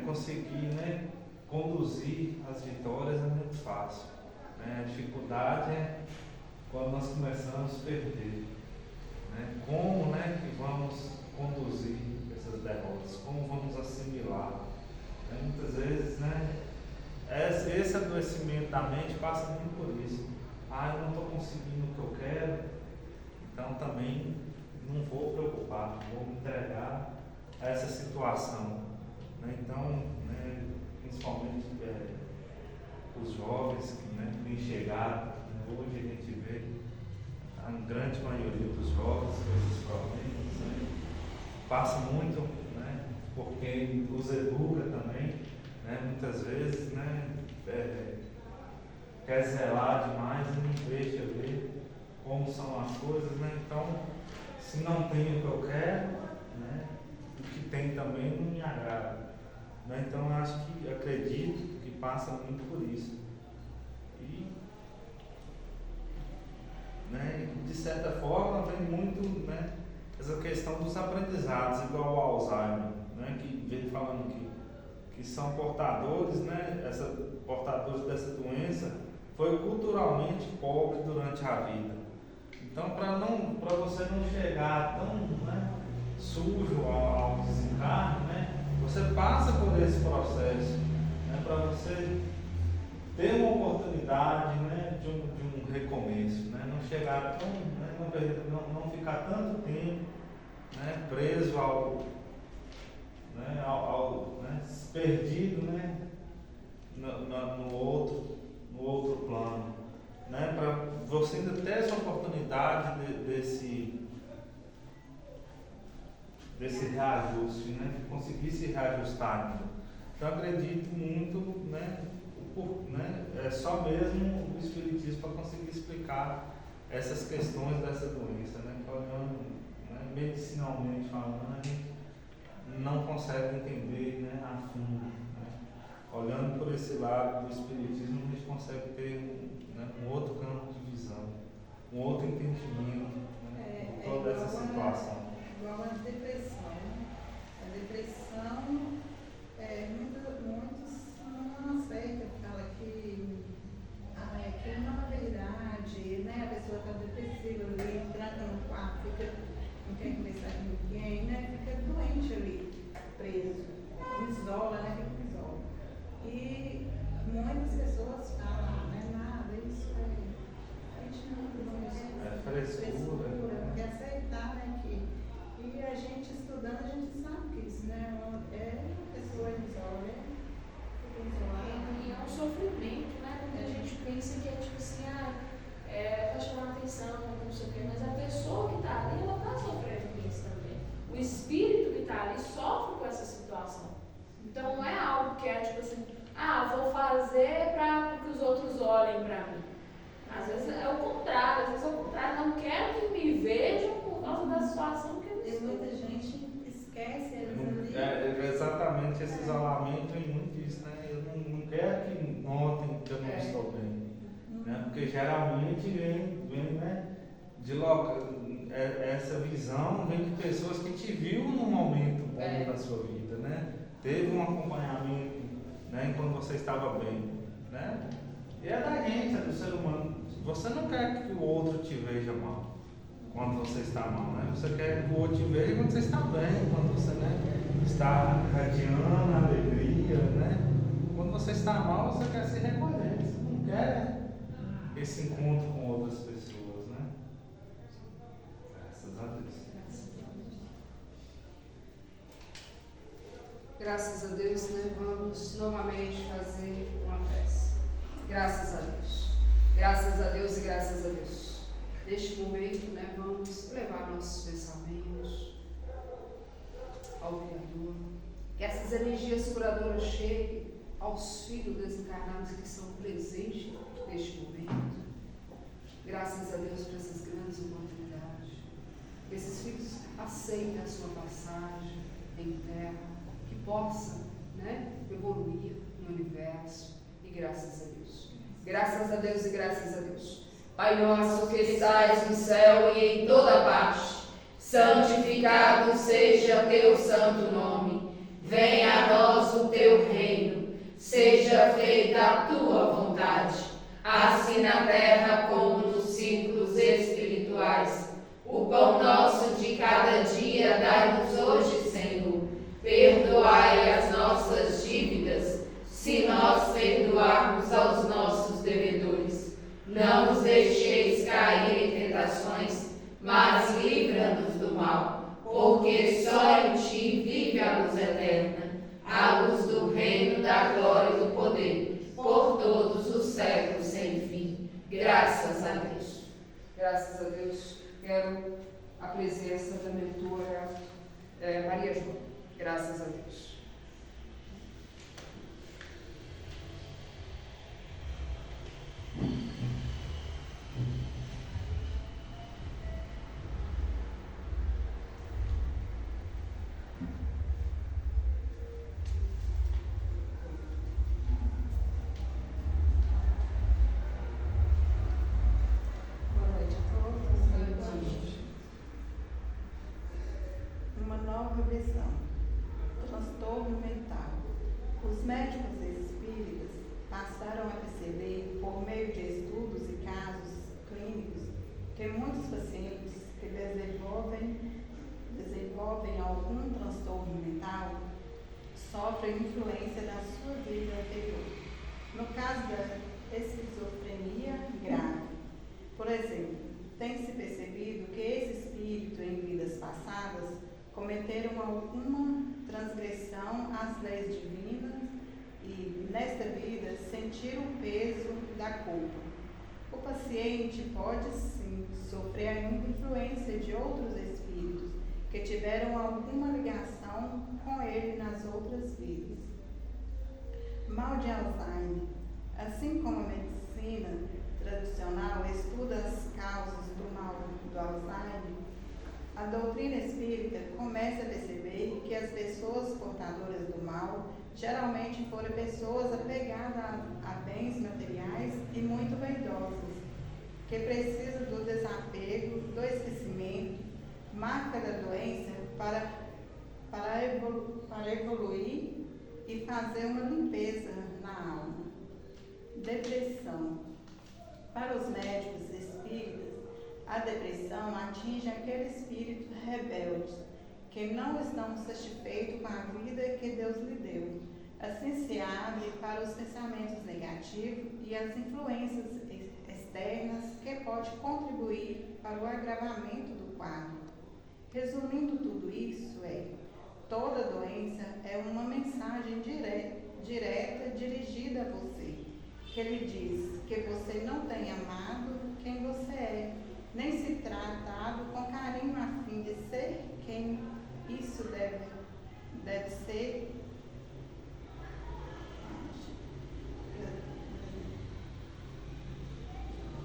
Speaker 2: conseguir, né, conduzir as vitórias é muito fácil. Né? A dificuldade é quando nós começamos a perder. Né? Como, né, que vamos conduzir essas derrotas? Como vamos assimilar? Né? Muitas vezes, né, esse adoecimento da mente passa muito por isso. Eu não estou conseguindo o que eu quero, então também não vou preocupar, vou me entregar a essa situação. Né? Então, né, principalmente os jovens que, né, têm chegado, né, hoje a gente vê a grande maioria dos jovens com esses problemas, né, passa muito, né, por quem os educa também, né, muitas vezes, né, quer zelar demais e não deixa ver como são as coisas, né? Então, se não tem o que eu quero, né, o que tem também não me agrada. Né? Então, eu acredito que passa muito por isso. E, né, de certa forma, vem muito, né, essa questão dos aprendizados, igual ao Alzheimer, né, que vem falando que são portadores, né, portadores dessa doença, foi culturalmente pobre durante a vida. Então, para você não chegar tão, né, sujo ao desencarne, né, você passa por esse processo, né, para você ter uma oportunidade, né, de um recomeço, né, não chegar tão, né, não ficar tanto tempo, né, preso né, perdido, né, no outro plano, né, para você ainda ter essa oportunidade desse reajuste, né, de conseguir se reajustar. Então, acredito muito, né, é só mesmo o Espiritismo para conseguir explicar essas questões dessa doença, né, olhando, né, medicinalmente falando, a gente não consegue entender, né, a fundo. Né? Olhando por esse lado do Espiritismo, a gente consegue ter, né, um outro campo de visão, um outro entendimento, né, de toda essa situação.
Speaker 6: Igual a depressão. A depressão, muitos não aceitam, fala que aquilo não é verdade, né? A pessoa está depressiva ali, tranca no quarto, não quer conversar com ninguém, né? Fica doente ali, preso, isola, né? Fica isola. E muitas pessoas falam, não é nada, isso a gente não
Speaker 2: frescura,
Speaker 6: não quer aceitar, né? E a gente estudando, a gente sabe que isso, né? A pessoa isola, fica isolada.
Speaker 4: E é um sofrimento, né? Muita gente pensa que é tipo assim, para chamar atenção, não sei o quê, mas a pessoa que está ali, ela está sofrendo com isso também. O espírito que está ali sofre com essa situação. Então não é algo que é tipo assim, vou fazer para que os outros olhem para mim. Às vezes é o contrário, não quero que me vejam por causa da situação que eu estou.
Speaker 6: Muita gente esquece ali.
Speaker 2: Exatamente, esse isolamento vem muito disso, né? Eu não quero que notem que eu não estou bem. Né? Porque geralmente vem, né, essa visão vem de pessoas que te viu num momento bom da sua vida, né? Teve um acompanhamento, né, enquanto você estava bem, né? E é da gente, é do ser humano. Você não quer que o outro te veja mal quando você está mal, né? Você quer que o outro te veja quando você está bem, quando você, né, está radiando a alegria, né? Quando você está mal, você quer se recolher, você não quer esse encontro com outras pessoas, né? Graças a Deus.
Speaker 1: Graças a Deus, né? Vamos novamente fazer uma prece. Graças a Deus. Graças a Deus e graças a Deus. Neste momento, né, vamos levar nossos pensamentos ao Criador. Que essas as energias curadoras cheguem aos filhos desencarnados que são presentes neste momento. Graças a Deus por essas grandes oportunidades. Esses filhos aceitem a sua passagem em terra, que possa, evoluir no universo. E graças a Deus. Graças a Deus e graças a Deus.
Speaker 5: Pai nosso que estais no céu e em toda parte, santificado seja teu santo nome. Venha a nós o teu reino. Seja feita a tua vontade, assim na terra como nos círculos espirituais. O pão nosso de cada dia dai-nos hoje, Senhor. Perdoai as nossas dívidas, se nós perdoarmos aos nossos devedores. Não nos deixeis cair em tentações, mas livra-nos do mal, porque só em ti vive a luz eterna, a luz do reino, da glória e do poder, por todos os séculos sem fim. Graças a Deus.
Speaker 1: Graças a Deus. Quero a presença da mentora Maria João. Graças a Deus.
Speaker 6: Uma nova visão. Transtorno mental. Os médicos espíritas passaram a perceber, por meio de estudos e casos clínicos, que muitos pacientes que desenvolvem algum transtorno mental sofrem influência da sua vida anterior. No caso da esquizofrenia grave, por exemplo, tem-se percebido que esse espírito em vidas passadas cometeram alguma transgressão às leis divinas e, nesta vida, sentiram o peso da culpa. O paciente pode, sim, sofrer ainda influência de outros espíritos que tiveram alguma ligação com ele nas outras vidas. Mal de Alzheimer. Assim como a medicina tradicional estuda as causas do mal do Alzheimer, a doutrina espírita começa a perceber que as pessoas portadoras do mal geralmente foram pessoas apegadas a bens materiais e muito vaidosas, que precisam do desapego, do esquecimento, marca da doença para evoluir e fazer uma limpeza na alma. Depressão. Para os médicos espíritas, a depressão atinge aquele espírito rebelde, que não estão satisfeitos com a vida que Deus lhe deu. Assim se abre para os pensamentos negativos e as influências externas que podem contribuir para o agravamento do quadro. Resumindo tudo isso, toda doença é uma mensagem direta dirigida a você, que lhe diz que você não tem amado quem você é, nem se tratado com carinho a fim de ser quem isso deve ser.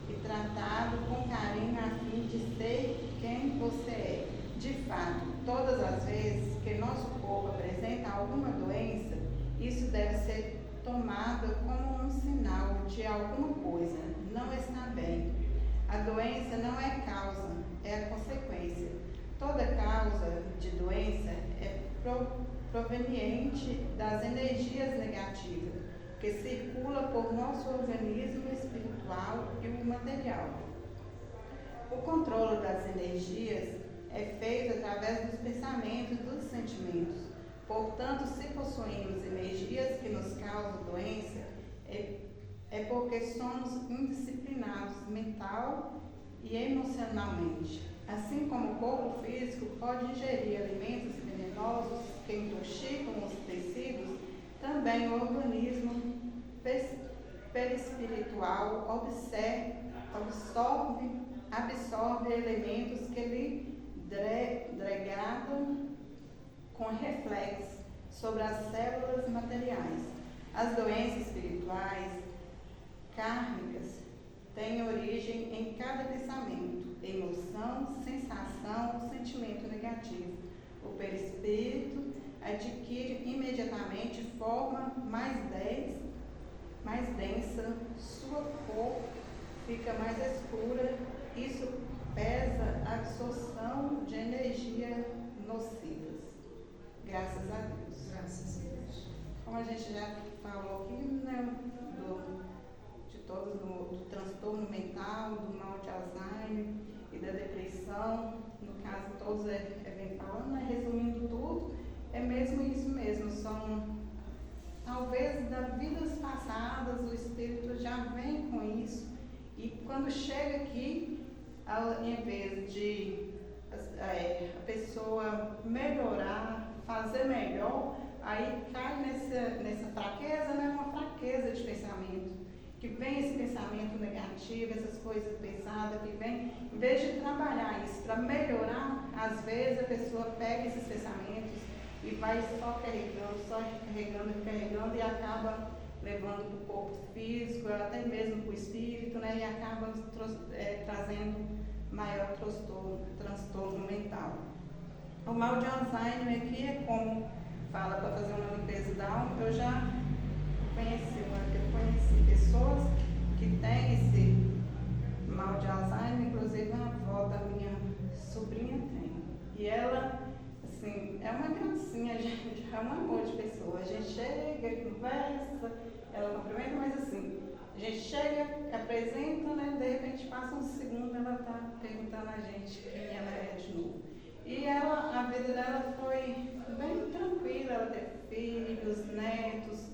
Speaker 6: E tratado com carinho a fim de ser quem você é. De fato, todas as vezes que nosso corpo apresenta alguma doença, isso deve ser tomado como um sinal de alguma coisa não está bem. A doença não é causa, é a consequência. Toda causa de doença é proveniente das energias negativas que circulam por nosso organismo espiritual e o material. O controle das energias é feito através dos pensamentos e dos sentimentos. Portanto, se possuímos energias que nos causam doença, é porque somos indisciplinados mental e emocionalmente. Assim como o corpo físico pode ingerir alimentos venenosos que intoxicam os tecidos, também o organismo perispiritual absorve elementos que lhe degradam com reflexo sobre as células materiais. As doenças espirituais, kármicas, têm origem em cada pensamento, emoção, sensação, sentimento negativo. O perispírito adquire imediatamente forma mais densa, sua cor fica mais escura. Isso pesa a absorção de energia nocivas. Graças a Deus.
Speaker 1: Graças a Deus.
Speaker 6: Como a gente já falou aqui, né, de todos, do transtorno mental, do mal de Alzheimer e da depressão, no caso todos vem falando, né, resumindo tudo, é mesmo isso mesmo, são talvez das vidas passadas, o espírito já vem com isso, e quando chega aqui, em vez de a pessoa melhorar, fazer melhor, aí cai nessa fraqueza, né? Uma fraqueza de pensamento, que vem esse pensamento negativo, essas coisas pesadas que vem, em vez de trabalhar isso para melhorar, às vezes a pessoa pega esses pensamentos e vai só carregando e acaba levando para o corpo físico, até mesmo para o espírito, né? E acaba trazendo maior transtorno mental. O mal de Alzheimer aqui é como fala para fazer uma limpeza da alma. Eu já conheci pessoas que têm esse mal de Alzheimer, inclusive a avó da minha sobrinha tem. E ela, assim, é uma gracinha, gente, é um amor de pessoa. A gente chega, conversa, ela cumprimenta, mas assim, a gente chega, apresenta, né? De repente passa um segundo, ela está perguntando a gente quem ela é de novo. E ela, a vida dela foi bem tranquila, ela teve filhos, netos,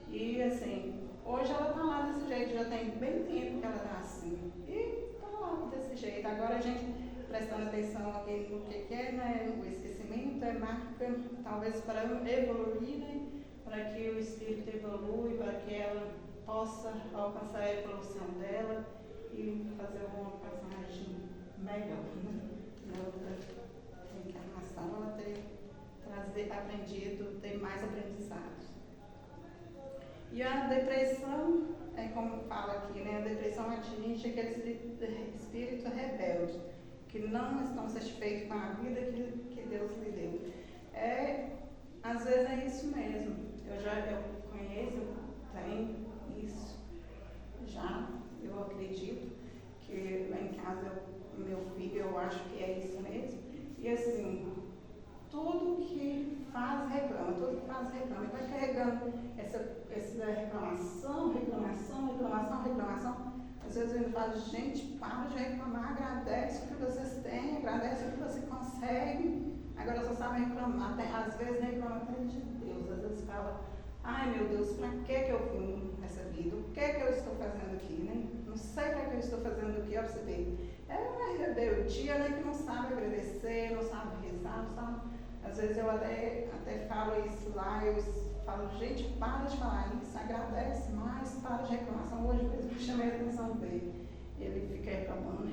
Speaker 6: e assim, hoje ela está lá desse jeito, já tem bem tempo que ela está assim, e está lá desse jeito. Agora a gente prestando atenção aqui no que é, né, o esquecimento é marca, talvez para evoluir, né, para que o espírito evolui, para que ela possa alcançar a evolução dela e fazer uma passagem melhor, né, na outra encarnação, ela ter aprendido, ter mais aprendizados. E a depressão, é como fala aqui, né? A depressão atinge aquele espírito rebelde, que não estão satisfeitos com a vida que Deus lhe deu. Às vezes é isso mesmo. Eu conheço, tenho isso já, eu acredito que lá em casa, meu filho, eu acho que é isso mesmo. E assim, tudo que faz reclama, e vai carregando essa reclamação. Às vezes eu falo, gente, para de reclamar, agradece o que vocês têm, agradece o que você consegue. Agora só sabe reclamar, às vezes reclama até de Deus, às vezes fala, ai meu Deus, para que eu vim nessa vida? O que eu estou fazendo aqui, né? Não sei para que eu estou fazendo aqui, ó, pra você ver. É uma rebeldia, né, que não sabe agradecer, não sabe rezar, não sabe. Às vezes eu até falo isso lá, eu falo, gente, para de falar isso, agradece mais, para de reclamação. Hoje mesmo eu chamei a atenção dele. Ele fica reclamando,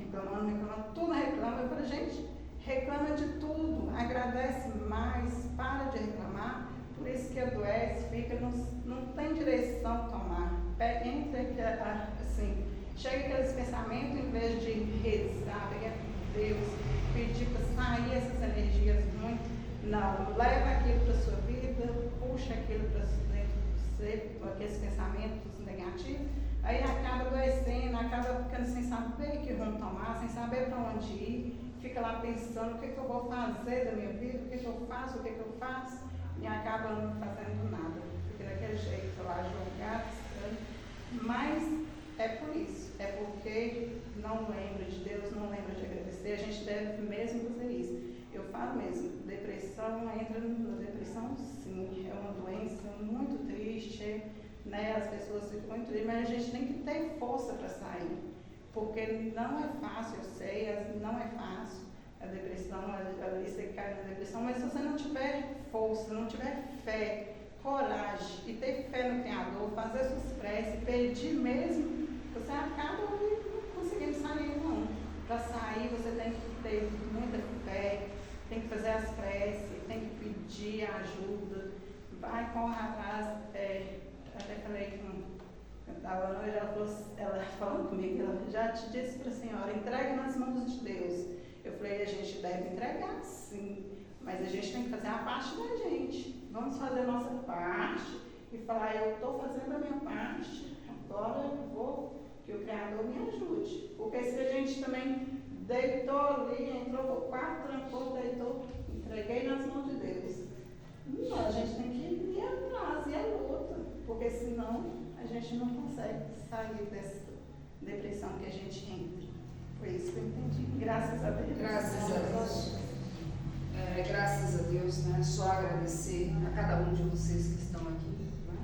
Speaker 6: tudo reclama. Eu falei, gente, reclama de tudo, agradece mais, para de reclamar. Por isso que adoece, não tem direção a tomar. Entra assim, chega aqueles pensamentos, em vez de rezar, pegar Deus, pedir para sair essas energias ruins. Não, leva aquilo para a sua vida, puxa aquilo para dentro de você, aqueles pensamentos negativos, aí acaba adoecendo, acaba ficando sem saber que rumo tomar, sem saber para onde ir, fica lá pensando o que eu vou fazer da minha vida, o que eu faço, e acaba não fazendo nada, fica daquele jeito lá, jogado, mas é por isso, é porque não lembra de Deus, não lembra de agradecer, a gente deve mesmo fazer isso. Eu falo mesmo, depressão, entra na depressão sim, é uma doença muito triste, né? As pessoas ficam muito tristes, mas a gente tem que ter força para sair, porque não é fácil, eu sei, não é fácil a depressão, você cai na depressão, mas se você não tiver força, não tiver fé, coragem e ter fé no Criador, fazer suas preces, pedir mesmo, você acaba não conseguindo sair não. Para sair você tem que ter muita fé, tem que fazer as preces, tem que pedir ajuda, vai, corre atrás. Até falei com a Tawana hoje, ela falando comigo, ela já te disse para a senhora, entregue nas mãos de Deus. Eu falei, a gente deve entregar, sim, mas a gente tem que fazer a parte da gente. Vamos fazer a nossa parte e falar, eu estou fazendo a minha parte, agora eu vou, que o Criador me ajude. Porque se a gente também deitou ali, entrou no quarto, trancou, deitou, entreguei nas mãos de Deus. Não, a gente tem que ir atrás, ir à luta, porque senão a gente não consegue sair dessa depressão que a gente entra. Foi isso que eu entendi. Graças a Deus.
Speaker 1: Graças a Deus. Graças a Deus, né? Só agradecer a cada um de vocês que estão aqui, né?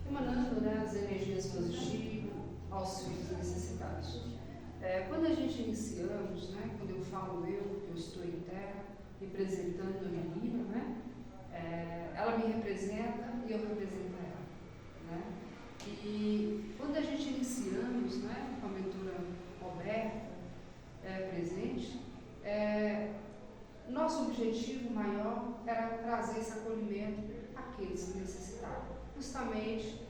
Speaker 1: Emanando, né, as energias positivas aos filhos necessitados. Quando a gente iniciamos, né, quando eu falo eu estou em terra, representando a menina, né? Ela me representa e eu represento ela, né? E quando a gente iniciamos, né, com a mentora Roberta presente, nosso objetivo maior era trazer esse acolhimento àqueles que necessitavam, justamente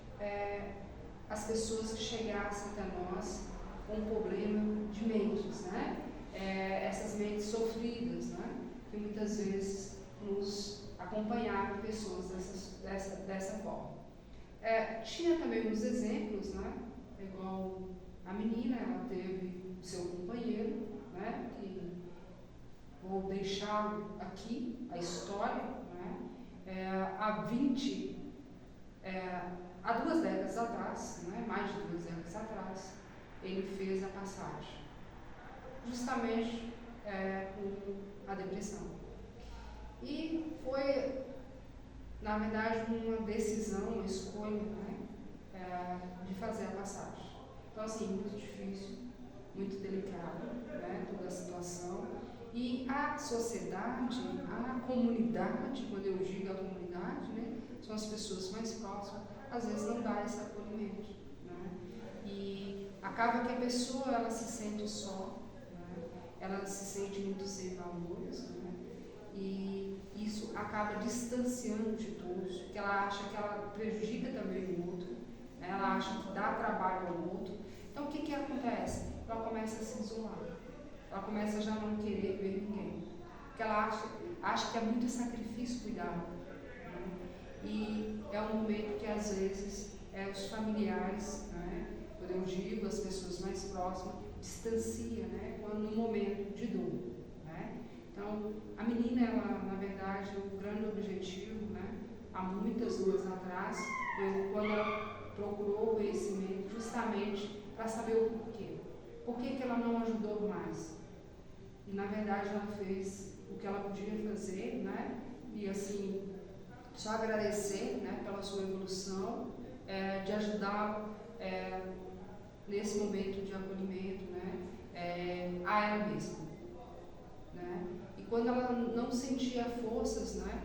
Speaker 1: as pessoas que chegassem até nós com um problema de mentes, né? Essas mentes sofridas, né? Que muitas vezes nos acompanharam pessoas dessa forma. Tinha também uns exemplos, né? Igual a menina, ela teve o seu companheiro, né? Que vou deixá-lo aqui, a história, né? Há 2 décadas atrás, né? Mais de 2 décadas atrás, ele fez a passagem, justamente com a depressão. E foi, na verdade, uma decisão, uma escolha, né, de fazer a passagem. Então, assim, muito difícil, muito delicado, né, toda a situação. E a sociedade, a comunidade, quando eu digo a comunidade, né, são as pessoas mais próximas, às vezes não dá esse acolhimento, né? E acaba que a pessoa, ela se sente só, né? Ela se sente muito sem valores, né? E isso acaba distanciando de todos, porque ela acha que ela prejudica também o outro, né? Ela acha que dá trabalho ao outro. Então, o que acontece? Ela começa a se isolar, ela começa a já não querer ver ninguém, porque ela acha que é muito sacrifício cuidar, né? E é um momento que, às vezes, os familiares, né? Quando eu digo as pessoas mais próximas, distancia, né? Quando no momento de dor, né? Então, a menina, ela, na verdade, o grande objetivo, né, há muitas ruas atrás, foi quando ela procurou o conhecimento justamente para saber o porquê. Por que ela não ajudou mais? E, na verdade, ela fez o que ela podia fazer, né? E, assim, só agradecer, né, pela sua evolução, de ajudá-la nesse momento de acolhimento, né, a ela mesma, né? E quando ela não sentia forças, né,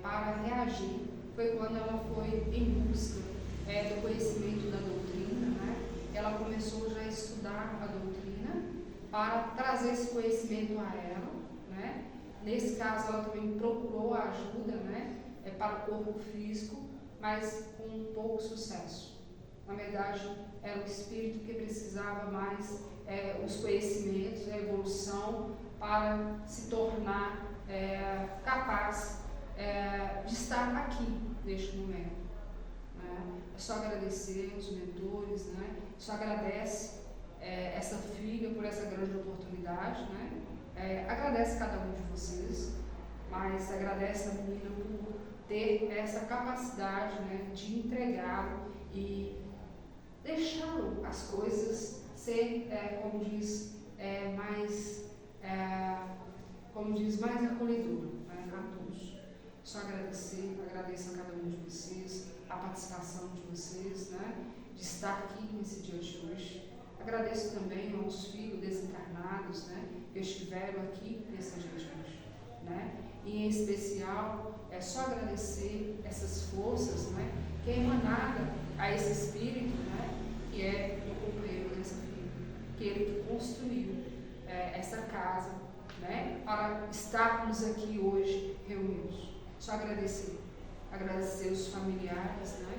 Speaker 1: para reagir, foi quando ela foi em busca do conhecimento da doutrina, né? Ela começou já a estudar a doutrina para trazer esse conhecimento a ela, né? Nesse caso, ela também procurou a ajuda, né, para o corpo físico, mas com pouco sucesso. Na verdade, era o espírito que precisava mais os conhecimentos, a evolução, para se tornar capaz de estar aqui neste momento, né? É só agradecer os mentores, né? Só agradece essa filha por essa grande oportunidade, né? Agradece cada um de vocês, mas agradece a menina por ter essa capacidade, né, de entregá-lo e deixá-lo as coisas ser, como diz, mais acolhedor, né, a todos. Só agradecer, agradeço a cada um de vocês, a participação de vocês, né, de estar aqui nesse dia de hoje. Agradeço também aos filhos desencarnados, né, que estiveram aqui nesse dia de hoje, né, e em especial só agradecer essas forças, né, que é emanada a esse espírito, né, que é o companheiro dessa filha, que ele que construiu essa casa, né, para estarmos aqui hoje reunidos. Só agradecer, agradecer os familiares, né?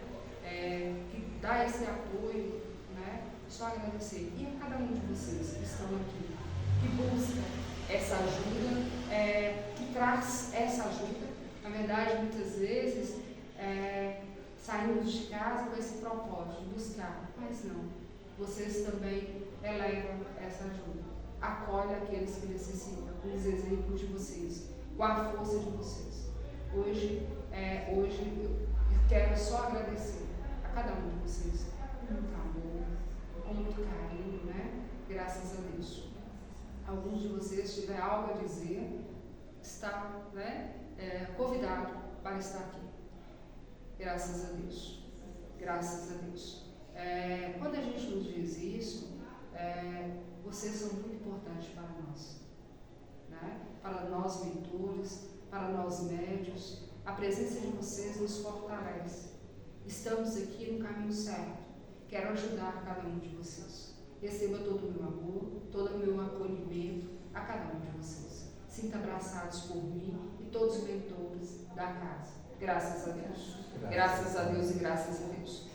Speaker 1: Que dá esse apoio, né? Só agradecer. E a cada um de vocês que estão aqui, que busca essa ajuda, que traz essa ajuda. Na verdade, muitas vezes saímos de casa com esse propósito de buscar, mas não. Vocês também elevam essa ajuda. Acolhe aqueles que necessitam, com os exemplos de vocês, com a força de vocês. Hoje eu quero só agradecer a cada um de vocês com muito amor, com muito carinho, né? Graças a Deus. Alguns de vocês tiverem algo a dizer, está, né, convidado para estar aqui. Graças a Deus. Graças a Deus. Quando a gente nos diz isso, vocês são muito importantes para nós, né? Para nós mentores, para nós médios. A presença de vocês nos fortalece. Estamos aqui no caminho certo. Quero ajudar cada um de vocês. Receba todo o meu amor, todo o meu acolhimento a cada um de vocês. Sinta abraçados por mim e todos os mentores da casa. Graças a Deus. Graças a Deus e graças a Deus.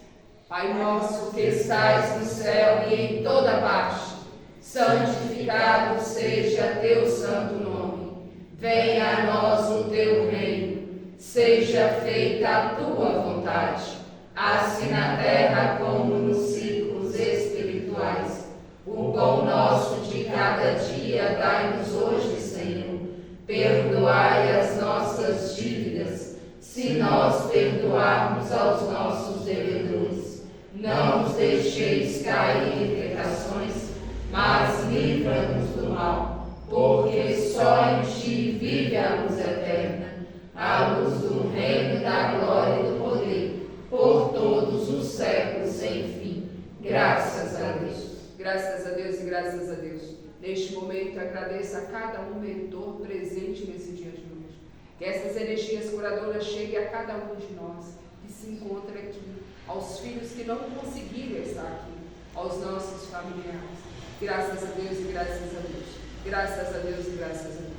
Speaker 5: Pai nosso que estais no céu e em toda parte, santificado seja teu santo nome. Venha a nós o teu reino. Seja feita a tua vontade, assim na terra como nos círculos espirituais. O pão nosso de cada dia dai-nos hoje, Senhor. Perdoai as nossas dívidas, se nós perdoarmos aos nossos devedores. Não nos deixeis cair em tentações, mas livra-nos do mal, porque só em ti vive a luz eterna, a luz do reino, da glória e do poder, por todos os séculos sem fim. Graças a Deus.
Speaker 1: Graças a Deus e graças a Deus. Neste momento, agradeço a cada um mentor presente nesse dia de hoje. Que essas energias curadoras cheguem a cada um de nós que se encontra aqui, aos filhos que não conseguiram estar aqui, aos nossos familiares. Graças a Deus e graças a Deus. Graças a Deus e graças a Deus.